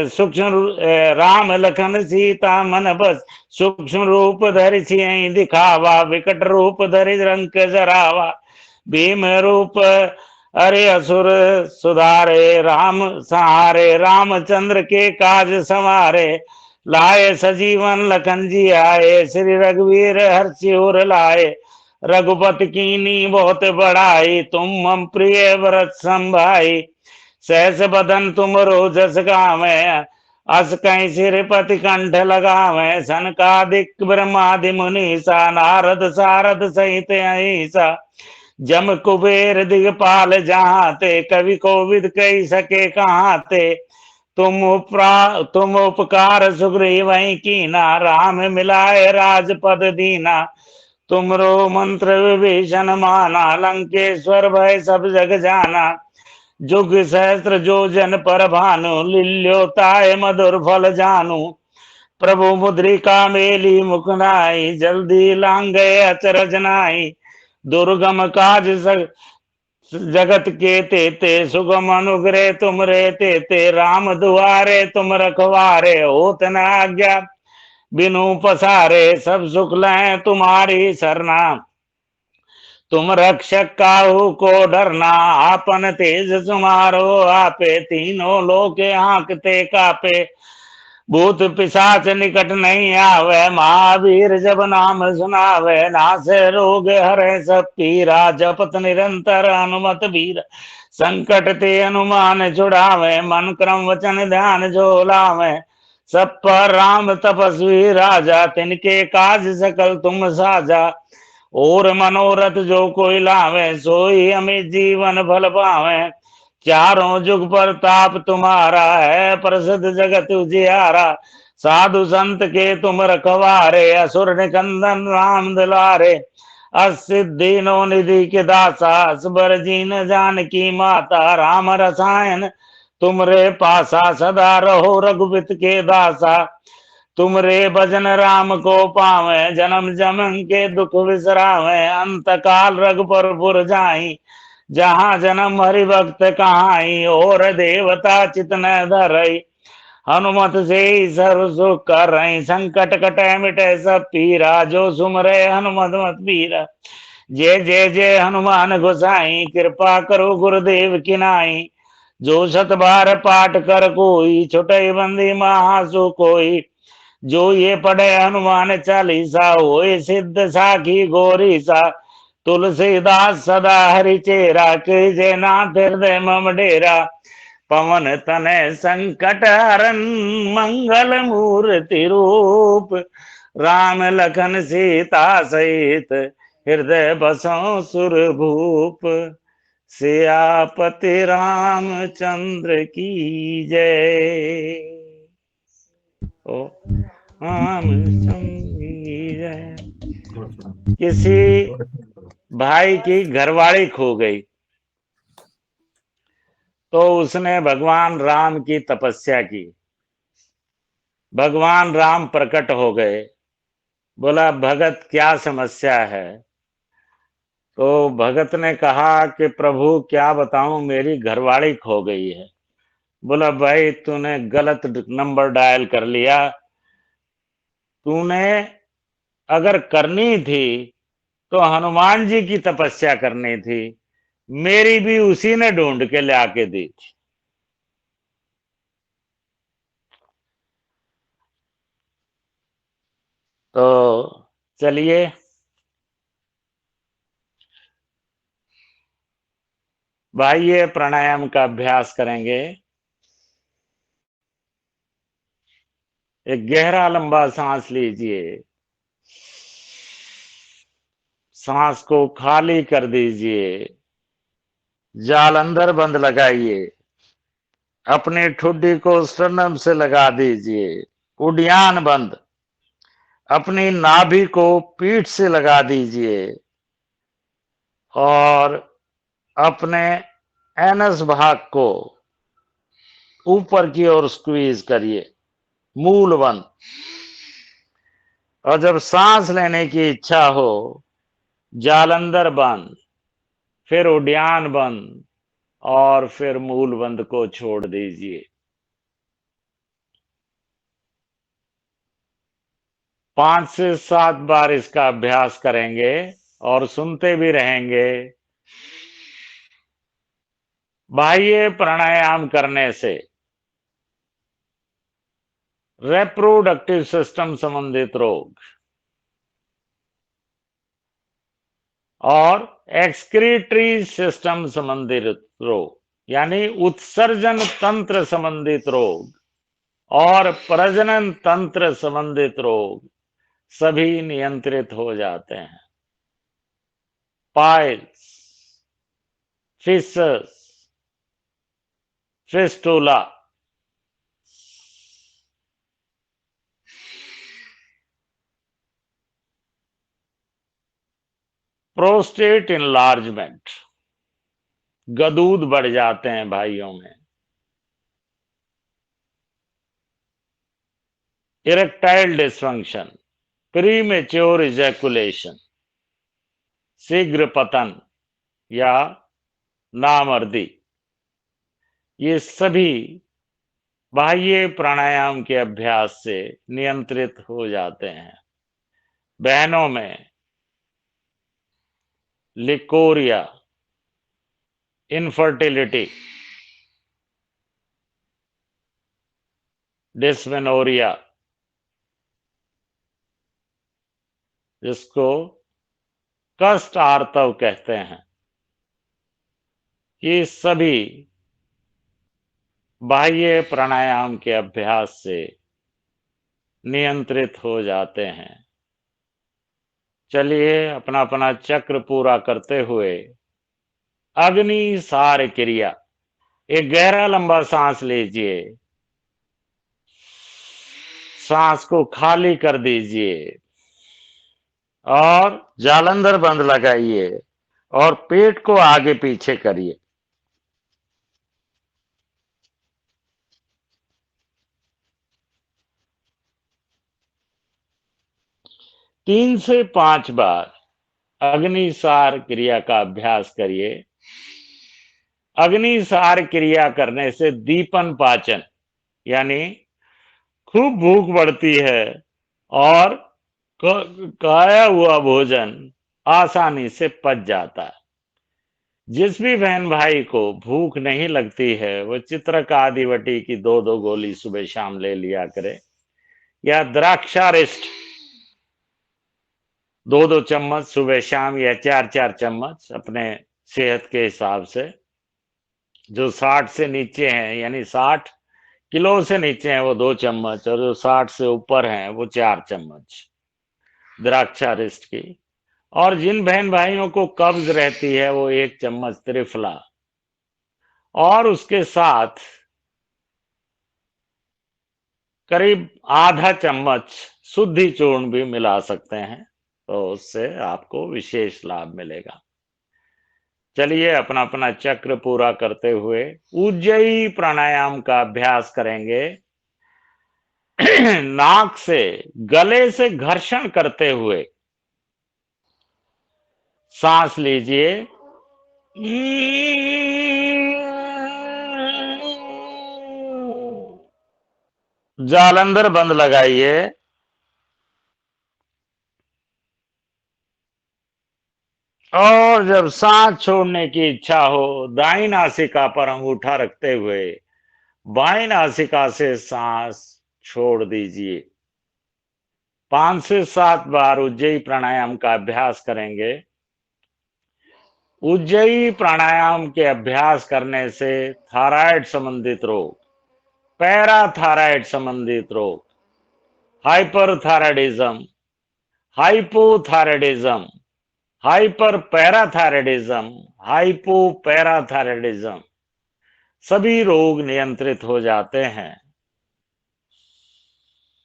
सूक्ष्म राम लखन सीता मन बस, सूक्ष्म रूप धरि सियहि दिखावा, विकट रूप धरि लंक जरावा, भीम रूप अरे असुर सुधारे, राम सहारे, रामचंद्र के काज संवारे, लाए सजीवन लखन जी आए, श्री रघुवीर हर्षि उर लाए, रघुपति कीनी बहुत बड़ाई, तुम हम प्रिय व्रत संभाई, सहस बदन तुम रोजस गावे, अस कहीं सिरपति कंठ लगावे, सनकादिक ब्रह्मादि मुनीसा, नारद सारद सहित अहिसा, जम कुबेर दिगपाल जहाँ ते, कवि कोविद कही सके कहाँ ते। तुम उपकार सुग्रीव कीना, राम मिलाए राजपद दीना। तुमरो मंत्र विभीषण माना, लंकेश्वर भय सब जग जाना। जुग सहस्त्र जो जन पर भानु, लिल्योताय मधुर फल जानू। प्रभु मुद्रिका मेली मुख नाई, जल्दी लांगे अचरज नाई। दुर्गम काज जगत के तेते, सुगम अनुग्रह तुम रे तेते। राम दुआरे तुम रखवारे, होत न आज्ञा बिनु पसारे। सब सुख लें तुम्हारी सरना, तुम रक्षक काहू को डरना। आपन तेज सुमारो आपे, तीनों लोक हाँकते कापे। भूत पिशाच निकट नहीं आवे, महावीर जब नाम सुनावे। नासे रोग हरे सब पीरा, जपत निरंतर हनुमत बीरा। संकट ते हनुमान छुड़ावे, मन क्रम वचन ध्यान जो लावे। सब पर राम तपस्वी राजा, तिनके काज सकल तुम साजा। और मनोरथ जो कोई लावे, सोई हमें जीवन फल पावे। चारों जुग पर ताप तुम्हारा है, प्रसिद्ध जगत उजियारा। साधु संत के तुम रखवारे, असुर निकंदन राम दुलारे। असिद्धि निधि के दासा, असबर जीन जानकी माता। राम रसायन तुमरे पासा, सदा रहो रघुपत के दासा। तुमरे भजन राम को पावे, जन्म जन्म के दुख बिसरावे। अंत काल रघुपुर जाई, जहाँ जन्म हरि भक्त कहाई। और देवता चित न धरई, हनुमत से सर्व सुख कर रही। संकट कटे मिटे सब पीरा, जो सुमरे हनुमत मत पीरा। जय जय जय हनुमान गोसाई, कृपा करो गुरुदेव की नाई। जो शत बार पाठ कर कोई, छुटई बंदी महासु कोई। जो ये पढ़े हनुमान चालीसा, होए सिद्ध साखी गौरी सा। तुलसीदास सदा हरि चेरा, के जय नाथ हृदय मम डेरा। पवन तनय संकट हरन, मंगल मूर्ति रूप। राम लखन सीता सहित, हृदय बसों सुर भूप। सियापति रामचंद्र की जय। ओ किसी भाई की घरवाली खो गई, तो उसने भगवान राम की तपस्या की। भगवान राम प्रकट हो गए। बोला भगत क्या समस्या है? तो भगत ने कहा कि प्रभु क्या बताऊं, मेरी घरवाली खो गई है। बोला भाई तूने गलत नंबर डायल कर लिया। तूने अगर करनी थी तो हनुमान जी की तपस्या करनी थी, मेरी भी उसी ने ढूंढ के ले आके दी थी। तो चलिए भाई ये प्राणायाम का अभ्यास करेंगे। एक गहरा लंबा सांस लीजिए, सांस को खाली कर दीजिए, जाल अंदर बंद लगाइए, अपनी ठुड्डी को स्टर्नम से लगा दीजिए, उड़ियान बंद। अपनी नाभि को पीठ से लगा दीजिए और अपने एनस भाग को ऊपर की ओर स्क्वीज करिए, मूल बंद। और जब सांस लेने की इच्छा हो, जालंधर बंद, फिर उड्यान बंद और फिर मूल बंद को छोड़ दीजिए। 5 से 7 बार इसका अभ्यास करेंगे और सुनते भी रहेंगे। बाह्य प्राणायाम करने से रिप्रोडक्टिव सिस्टम संबंधित रोग और एक्सक्रीटरी सिस्टम संबंधित रोग, यानी उत्सर्जन तंत्र संबंधित रोग और प्रजनन तंत्र संबंधित रोग सभी नियंत्रित हो जाते हैं। पाइल्स, फिसस, फिस्टुला, प्रोस्टेट इनलार्जमेंट, गदूद बढ़ जाते हैं भाइयों में, इरेक्टाइल डिसफंक्शन, प्रीमेच्योर इजैकुलेशन, शीघ्र पतन या नामर्दी, ये सभी बाह्य प्राणायाम के अभ्यास से नियंत्रित हो जाते हैं। बहनों में लिकोरिया, इनफर्टिलिटी, डिस्मेनोरिया, जिसको कष्ट आर्तव कहते हैं, ये सभी बाह्य प्राणायाम के अभ्यास से नियंत्रित हो जाते हैं। चलिए अपना अपना चक्र पूरा करते हुए अग्नि सार क्रिया, एक गहरा लंबा सांस लीजिए, सांस को खाली कर दीजिए और जालंधर बंद लगाइए और पेट को आगे पीछे करिए। 3 से 5 बार अग्निसार क्रिया का अभ्यास करिए। अग्निसार क्रिया करने से दीपन पाचन यानी खूब भूख बढ़ती है और खाया हुआ भोजन आसानी से पच जाता है। जिस भी बहन भाई को भूख नहीं लगती है वो चित्रकादिवटी की 2-2 गोली सुबह शाम ले लिया करे या द्राक्षारिष्ट 2-2 चम्मच सुबह शाम या 4-4 चम्मच अपने सेहत के हिसाब से। जो 60 से नीचे हैं यानी 60 किलो से नीचे हैं वो 2 चम्मच और जो 60 से ऊपर हैं वो 4 चम्मच द्राक्षारिष्ट की। और जिन बहन भाइयों को कब्ज रहती है वो 1 चम्मच त्रिफला और उसके साथ करीब आधा चम्मच शुद्धि चूर्ण भी मिला सकते हैं, तो उससे आपको विशेष लाभ मिलेगा। चलिए अपना अपना चक्र पूरा करते हुए उज्जयी प्राणायाम का अभ्यास करेंगे। नाक से गले से घर्षण करते हुए सांस लीजिए, जालंधर बंद लगाइए और जब सांस छोड़ने की इच्छा हो दाहिनी नासिका पर अंगूठा रखते हुए बाईं नासिका से सांस छोड़ दीजिए। 5 से 7 बार उज्जयी प्राणायाम का अभ्यास करेंगे। उज्जयी प्राणायाम के अभ्यास करने से थायराइड संबंधित रोग, पैराथायराइड संबंधित रोग, हाइपरथायराइडिज्म, हाइपोथायराइडिज्म, हाइपर पैराथायराइडिज्म, हाइपोपैराथायराइडिज्म सभी रोग नियंत्रित हो जाते हैं।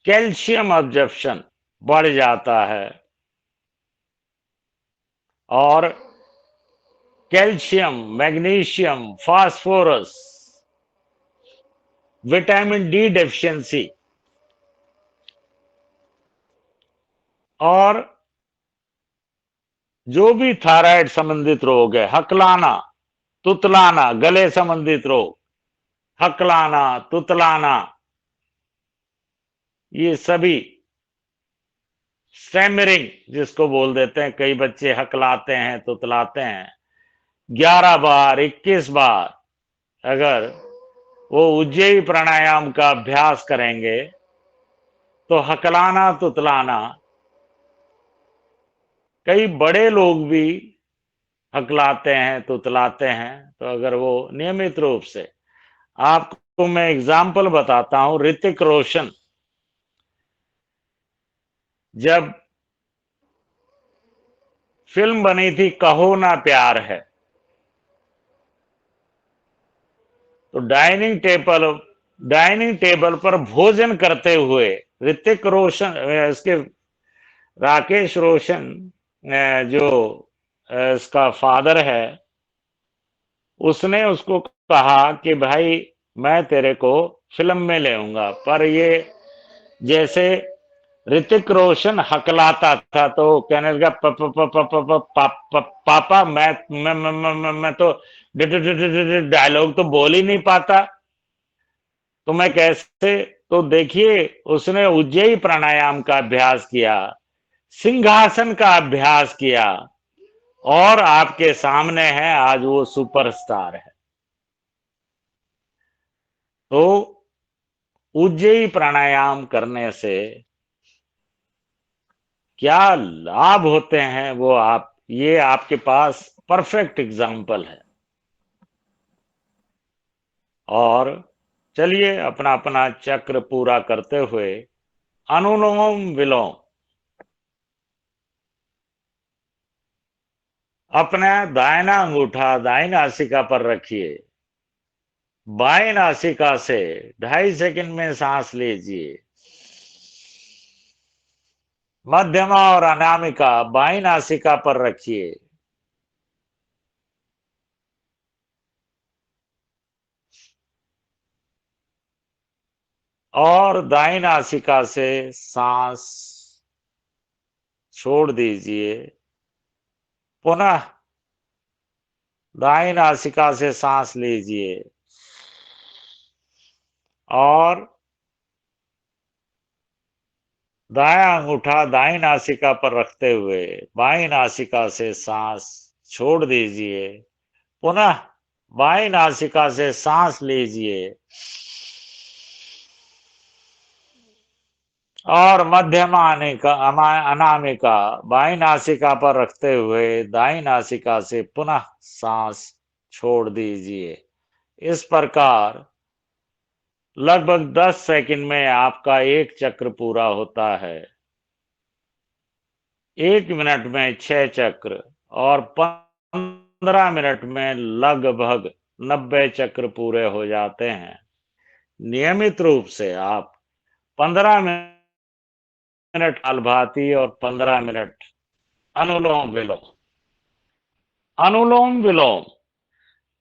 कैल्शियम अब्जॉर्प्शन बढ़ जाता है और calcium, magnesium, phosphorus, vitamin D deficiency और जो भी थायराइड संबंधित रोग है, हकलाना, तुतलाना, गले संबंधित रोग, हकलाना, तुतलाना, ये सभी स्टैमरिंग जिसको बोल देते हैं, कई बच्चे हकलाते हैं, तुतलाते हैं, 11 बार 21 बार अगर वो उज्जयी प्राणायाम का अभ्यास करेंगे तो हकलाना, तुतलाना, कई बड़े लोग भी हकलाते हैं, तुतलाते हैं, तो अगर वो नियमित रूप से, आपको मैं एग्जाम्पल बताता हूं, ऋतिक रोशन जब फिल्म बनी थी कहो ना प्यार है, तो डाइनिंग टेबल पर भोजन करते हुए ऋतिक रोशन इसके राकेश रोशन जो इसका फादर है, उसने उसको कहा कि भाई मैं तेरे को फिल्म में ले आऊंगा, पर ये जैसे ऋतिक रोशन हकलाता था तो कहने लगा पापा मैं तो डायलॉग तो बोल ही नहीं पाता, तो मैं कैसे। तो देखिए उसने उज्जयी प्राणायाम का अभ्यास किया, सिंहासन का अभ्यास किया, और आपके सामने है आज वो सुपरस्टार है। तो उज्जयी प्राणायाम करने से क्या लाभ होते हैं वो ये आपके पास परफेक्ट एग्जाम्पल है। और चलिए अपना अपना चक्र पूरा करते हुए अनुलोम विलोम अपना दाहिना अंगूठा दाहिनी नासिका पर रखिए, बाएं नासिका से 2.5 सेकंड में सांस लीजिए। मध्यमा और अनामिका बाईं नासिका पर रखिए, और दाईं नासिका से सांस छोड़ दीजिए। पुनः दाईं नासिका से सांस लीजिए और दायां अंगूठा दाईं नासिका पर रखते हुए बाईं नासिका से सांस छोड़ दीजिए। पुनः बाईं नासिका से सांस लीजिए और मध्यमा अनामिका बाईं नासिका पर रखते हुए दाईं नासिका से पुनः सांस छोड़ दीजिए। इस प्रकार लगभग 10 सेकंड में आपका एक चक्र पूरा होता है। 1 मिनट में 6 चक्र और 15 मिनट में लगभग 90 चक्र पूरे हो जाते हैं। नियमित रूप से आप 15 मिनट कपालभाति और 15 मिनट अनुलोम विलोम। अनुलोम विलोम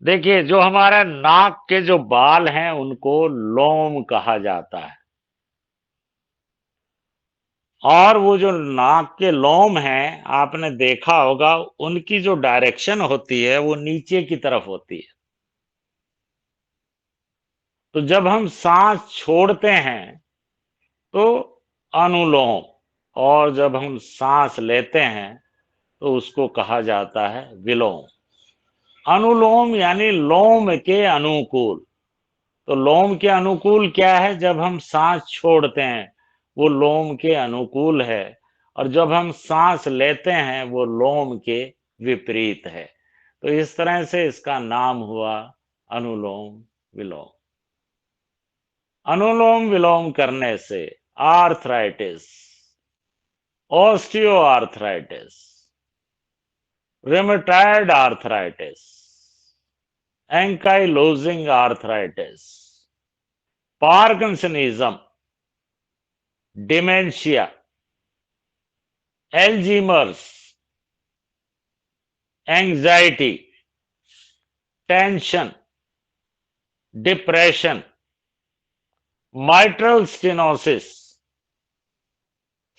देखिए, जो हमारे नाक के जो बाल हैं उनको लोम कहा जाता है, और वो जो नाक के लोम हैं आपने देखा होगा उनकी जो डायरेक्शन होती है वो नीचे की तरफ होती है। तो जब हम सांस छोड़ते हैं तो अनुलोम, और जब हम सांस लेते हैं तो उसको कहा जाता है विलोम। अनुलोम यानी लोम के अनुकूल। तो लोम के अनुकूल क्या है? जब हम सांस छोड़ते हैं वो लोम के अनुकूल है, और जब हम सांस लेते हैं वो लोम के विपरीत है। तो इस तरह से इसका नाम हुआ अनुलोम विलोम। अनुलोम विलोम करने से arthritis, osteoarthritis, rheumatoid arthritis, ankylosing arthritis, Parkinsonism, dementia, Alzheimer's, anxiety, tension, depression, mitral stenosis,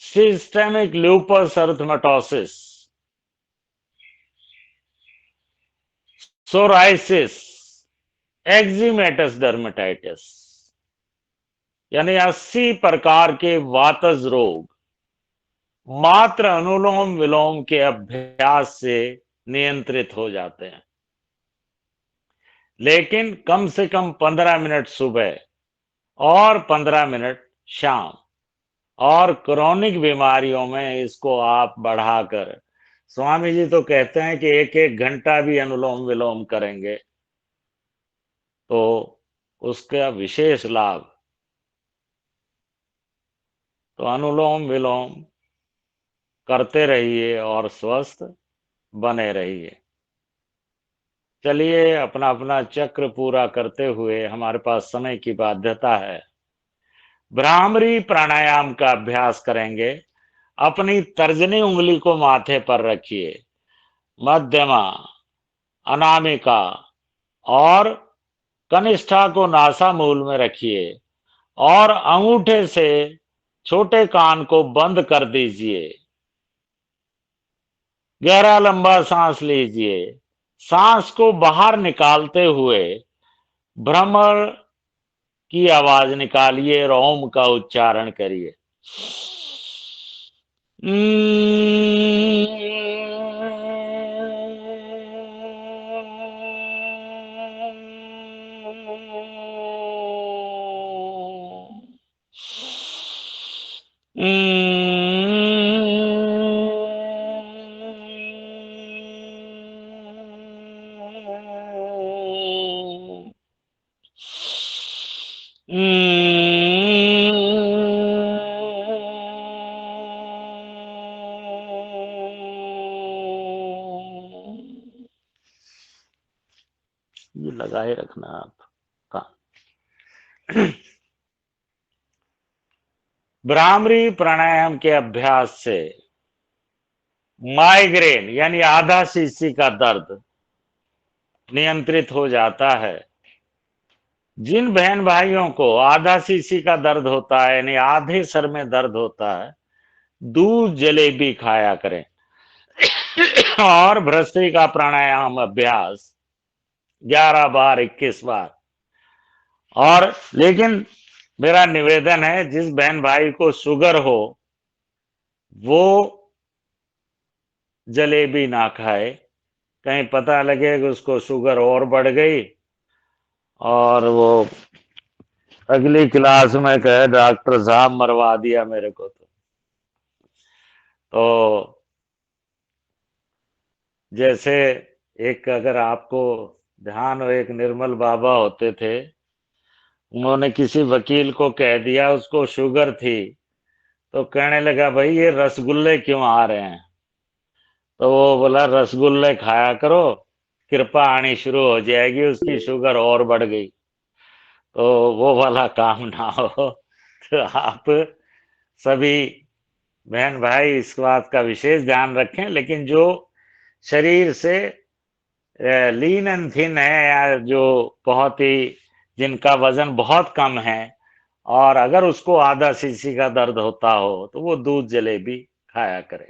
systemic lupus erythematosus, psoriasis, eczematous dermatitis, यानी 80 प्रकार के वातज रोग मात्र अनुलोम विलोम के अभ्यास से नियंत्रित हो जाते हैं। लेकिन कम से कम 15 मिनट सुबह और 15 मिनट शाम, और क्रोनिक बीमारियों में इसको आप बढ़ाकर, स्वामी जी तो कहते हैं कि 1-1 घंटा भी अनुलोम विलोम करेंगे तो उसका विशेष लाभ। तो अनुलोम विलोम करते रहिए और स्वस्थ बने रहिए। चलिए अपना अपना चक्र पूरा करते हुए, हमारे पास समय की बाध्यता है, भ्रामरी प्राणायाम का अभ्यास करेंगे। अपनी तर्जनी उंगली को माथे पर रखिए, मध्यमा, अनामिका और कनिष्ठा को नासा मूल में रखिए और अंगूठे से छोटे कान को बंद कर दीजिए। गहरा लंबा सांस लीजिए। सांस को बाहर निकालते हुए भ्रमर की आवाज निकालिए और ओम का उच्चारण करिए। ये लगाए रखना आप कान। भ्रामरी प्राणायाम के अभ्यास से माइग्रेन यानी आधा शीशी का दर्द नियंत्रित हो जाता है। जिन बहन भाइयों को आधा शीशी का दर्द होता है यानी आधे सर में दर्द होता है, दूध जलेबी खाया करें और भ्रष्टि का प्राणायाम अभ्यास 11 बार 21 बार। और लेकिन मेरा निवेदन है, जिस बहन भाई को शुगर हो वो जलेबी ना खाए, कहीं पता लगे कि उसको शुगर और बढ़ गई और वो अगली क्लास में कहे डॉक्टर साहब मरवा दिया मेरे को। तो जैसे एक, अगर आपको ध्यान हो, एक निर्मल बाबा होते थे, उन्होंने किसी वकील को कह दिया उसको शुगर थी, तो कहने लगा भाई ये रसगुल्ले क्यों आ रहे हैं, तो वो बोला रसगुल्ले खाया करो, कृपा आनी शुरू हो जाएगी, उसकी शुगर और बढ़ गई। तो वो वाला काम ना हो। तो आप सभी बहन भाई इस बात का विशेष ध्यान रखें। लेकिन जो शरीर से लीन एंड थिन है या जो बहुत ही, जिनका वजन बहुत कम है और अगर उसको आधा शीशी का दर्द होता हो तो वो दूध जलेबी खाया करे।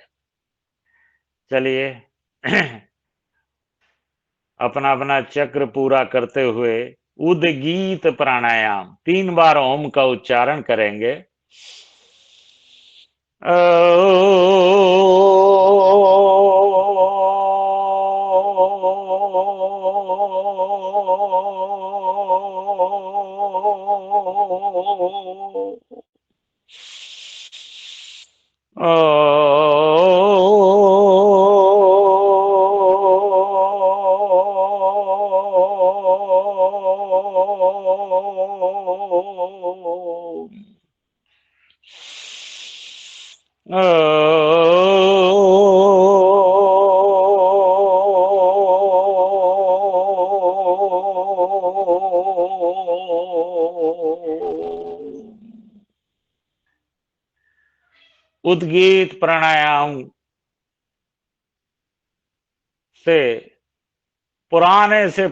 चलिए अपना अपना चक्र पूरा करते हुए उद्गीत प्राणायाम 3 बार ओम का उच्चारण करेंगे। उद्गीत प्राणायाम से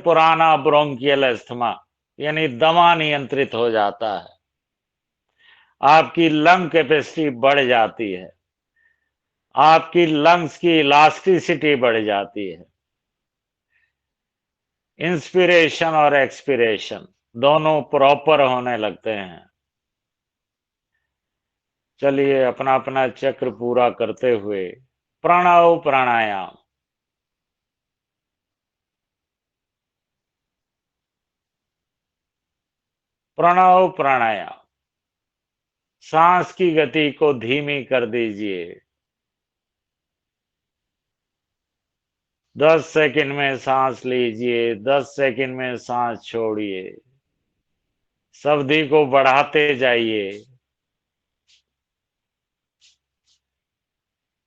पुराना ब्रोंकियल अस्थमा यानी दमा नियंत्रित हो जाता है, आपकी लंग कैपेसिटी बढ़ जाती है, आपकी लंग्स की इलास्टिसिटी बढ़ जाती है, इंस्पिरेशन और एक्सपिरेशन दोनों प्रॉपर होने लगते हैं। चलिए अपना अपना चक्र पूरा करते हुए प्रणव प्राणायाम। प्रणव प्राणायाम, सांस की गति को धीमी कर दीजिए। 10 सेकंड में सांस लीजिए, 10 सेकंड में सांस छोड़िए, सावधि को बढ़ाते जाइए।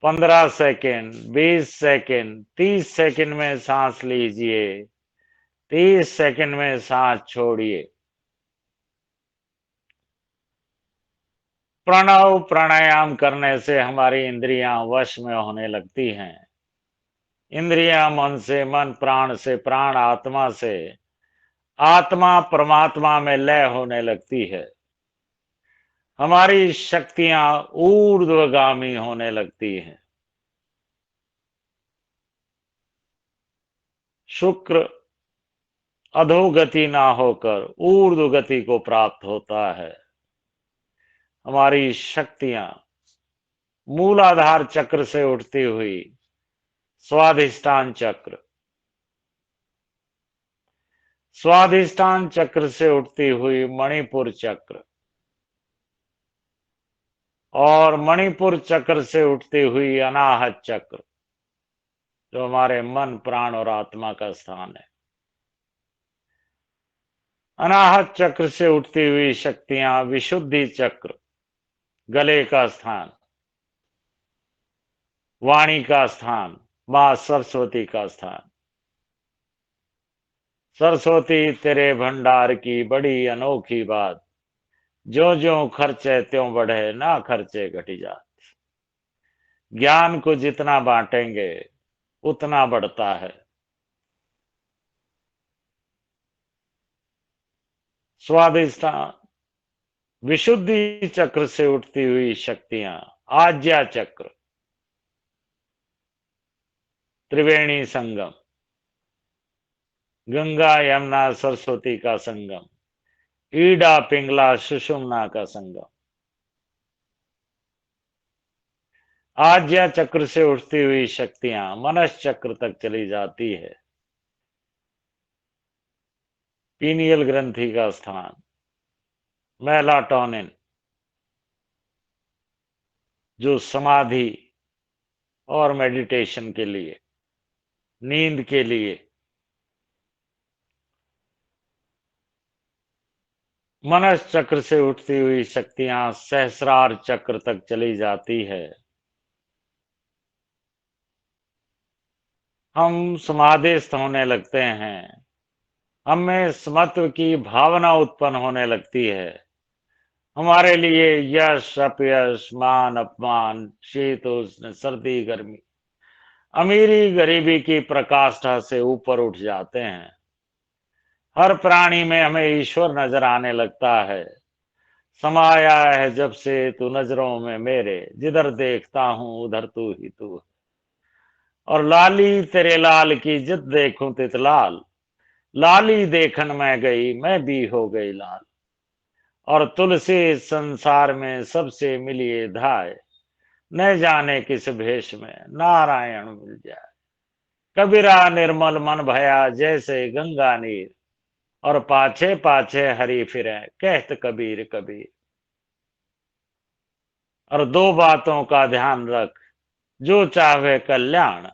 15 सेकंड, 20 सेकंड, 30 सेकंड में सांस लीजिए, 30 सेकंड में सांस छोड़िए। प्रणव प्राणायाम करने से हमारी इंद्रियां वश में होने लगती हैं। इंद्रियां मन से, मन प्राण से, प्राण आत्मा से, आत्मा परमात्मा में लय होने लगती है। हमारी शक्तियां ऊर्ध्वगामी होने लगती हैं। शुक्र अधोगति ना होकर ऊर्ध्व गति को प्राप्त होता है। हमारी शक्तियां मूलाधार चक्र से उठती हुई स्वाधिष्ठान चक्र, स्वाधिष्ठान चक्र से उठती हुई मणिपुर चक्र और मणिपुर चक्र से उठती हुई अनाहत चक्र, जो हमारे मन प्राण और आत्मा का स्थान है। अनाहत चक्र से उठती हुई शक्तियां विशुद्धि चक्र, गले का स्थान, वाणी का स्थान, मां सरस्वती का स्थान। सरस्वती तेरे भंडार की बड़ी अनोखी बात, जो जो खर्चे त्यों बढ़े, ना खर्चे घटी जात। ज्ञान को जितना बांटेंगे उतना बढ़ता है। स्वाधिष्ठान विशुद्धि चक्र से उठती हुई शक्तियां, आज्ञा चक्र, त्रिवेणी संगम, गंगा यमुना सरस्वती का संगम, ईडा पिंगला सुषुम्ना का संगम। आज्ञा चक्र से उठती हुई शक्तियां मनस चक्र तक चली जाती है। पीनियल ग्रंथि का स्थान, मेलाटोनिन, जो समाधि और मेडिटेशन के लिए, नींद के लिए, मनस चक्र से उठती हुई शक्तियां सहस्रार चक्र तक चली जाती है। हम समाधिस्थ होने लगते हैं। हमें समत्व की भावना उत्पन्न होने लगती है। हमारे लिए यश अपयश, मान अपमान, शीत उष्ण, सर्दी गर्मी, अमीरी गरीबी की प्रकाष्ठा से ऊपर उठ जाते हैं। हर प्राणी में हमें ईश्वर नजर आने लगता है। समाया है जब से तू नजरों में मेरे, जिधर देखता हूं उधर तू ही तू है। और लाली तेरे लाल की जित देखूं तित लाल, लाली देखन में गई मैं भी हो गई लाल। और तुलसी संसार में सबसे मिलिए धाय, न जाने किस भेष में नारायण मिल जाए। कबीरा निर्मल मन भया जैसे गंगा नीर, और पाछे पाछे हरि फिरे कहत कबीर कबीर। और दो बातों का ध्यान रख, जो चाहे कल्याण,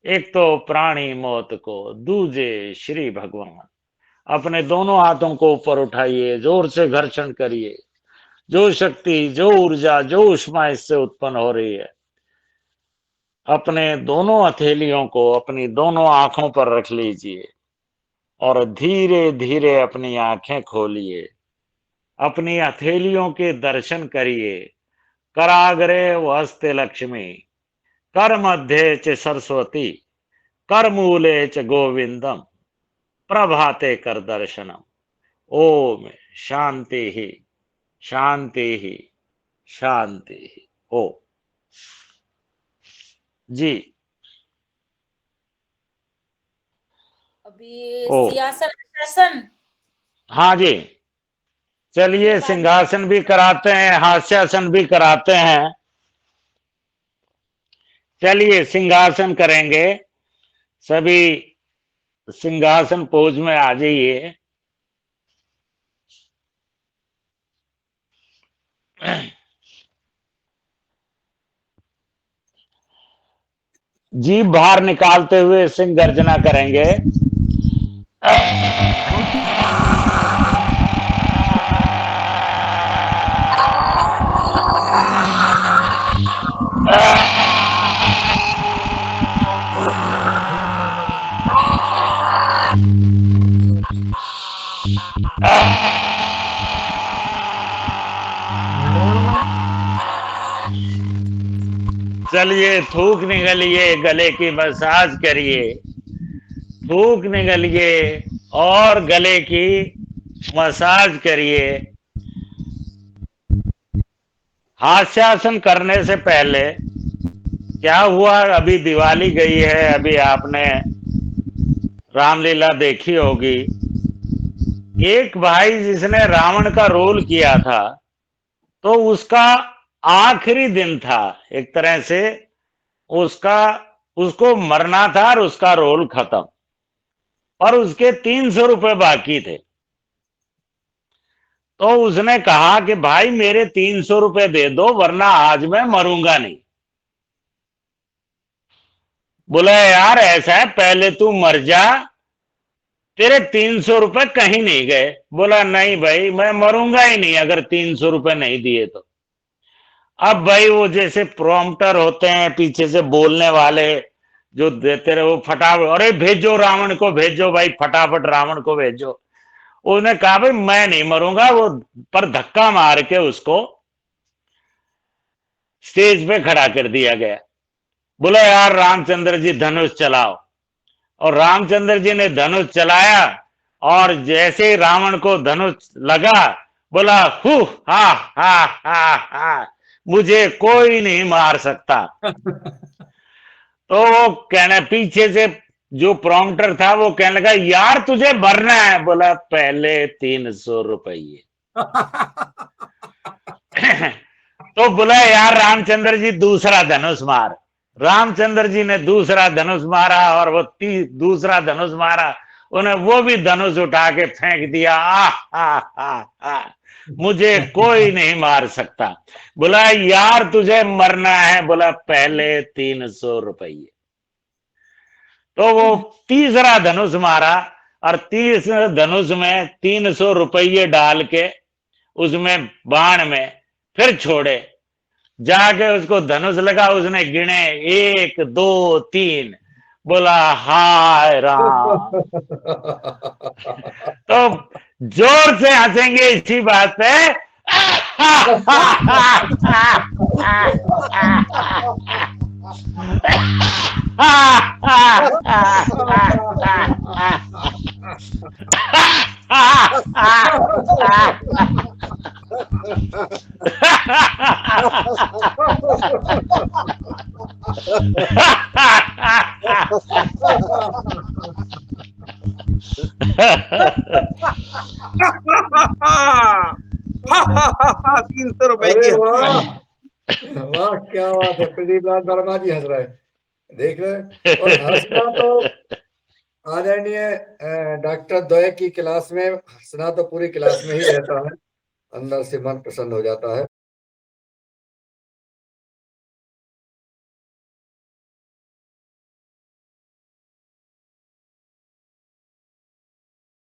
एक तो प्राणी मौत को, दूजे श्री भगवान। अपने दोनों हाथों को ऊपर उठाइए, जोर से घर्षण करिए। जो शक्ति, जो ऊर्जा, जो ऊष्मा इससे उत्पन्न हो रही है, अपने दोनों हथेलियों को अपनी दोनों आंखों पर रख लीजिए और धीरे धीरे अपनी आंखें खोलिए। अपनी हथेलियों के दर्शन करिए। कराग्रे वस्ते लक्ष्मी, कर मध्य च सरस्वती, कर मूले च गोविंदम, प्रभाते कर दर्शनम। ओम शांति ही शांति ही शांति ही। ओ जी। अभी ओ सिंहासन आसन, हाँ जी, चलिए सिंहासन भी कराते हैं, हास्यासन भी कराते हैं। चलिए सिंहासन करेंगे। सभी सिंहासन पोज में आ जाइए। जीभ बाहर निकालते हुए सिंह गर्जना करेंगे। चलिए थूक निगलिए, गले की मसाज करिए, थूक निगलिए और गले की मसाज करिए। हास्यासन करने से पहले क्या हुआ, अभी दिवाली गई है, अभी आपने रामलीला देखी होगी। एक भाई जिसने रावण का रोल किया था, तो उसका आखिरी दिन था एक तरह से, उसको मरना था और उसका रोल खत्म, और उसके 300 रुपए बाकी थे। तो उसने कहा कि भाई मेरे 300 रुपए दे दो, वरना आज मैं मरूंगा नहीं। बोला यार ऐसा है, पहले तू मर जा, तेरे 300 रुपए कहीं नहीं गए। बोला नहीं भाई, मैं मरूंगा ही नहीं अगर 300 रुपए नहीं दिए तो। अब भाई वो जैसे प्रॉम्प्टर होते हैं पीछे से बोलने वाले जो देते रहे, वो फटाफट, अरे भेजो रावण को, भेजो भाई, फटाफट रावण को भेजो। उसने कहा भाई मैं नहीं मरूंगा, वो पर धक्का मार के उसको स्टेज पे खड़ा कर दिया गया। बोला यार रामचंद्र जी धनुष चलाओ, और रामचंद्र जी ने धनुष चलाया, और जैसे ही रावण को धनुष लगा, बोला हु हा हा हा हा, मुझे कोई नहीं मार सकता। तो वो कहने, पीछे से जो प्रॉम्प्टर था वो कहने लगा यार तुझे मरना है। बोला पहले 300 रुपये। तो बोला यार रामचंद्र जी दूसरा धनुष मार। रामचंद्र जी ने दूसरा धनुष मारा, और वो दूसरा धनुष मारा, उन्हें वो भी धनुष उठा के फेंक दिया। आ मुझे कोई नहीं मार सकता। बोला यार तुझे मरना है। बोला पहले 300 रुपये। तो वो तीसरा धनुष मारा, और तीसरे धनुष में 300 रुपये डाल के उसमें बाण में फिर छोड़े। जाके उसको धनुष लगा, उसने गिने 1 2 3, बोला हाय राम। तो जोर से हंसेंगे इसी बात पे। तीन सौ रुपए अरे की वाह वाह, क्या बात है। प्रदीप लाल वर्मा जी हंस रहे हैं, देख रहे हैं। और हंसना तो आदरणीय डॉक्टर द्वय की क्लास में, हंसना तो पूरी क्लास में ही रहता है, अंदर से मन प्रसन्न हो जाता है।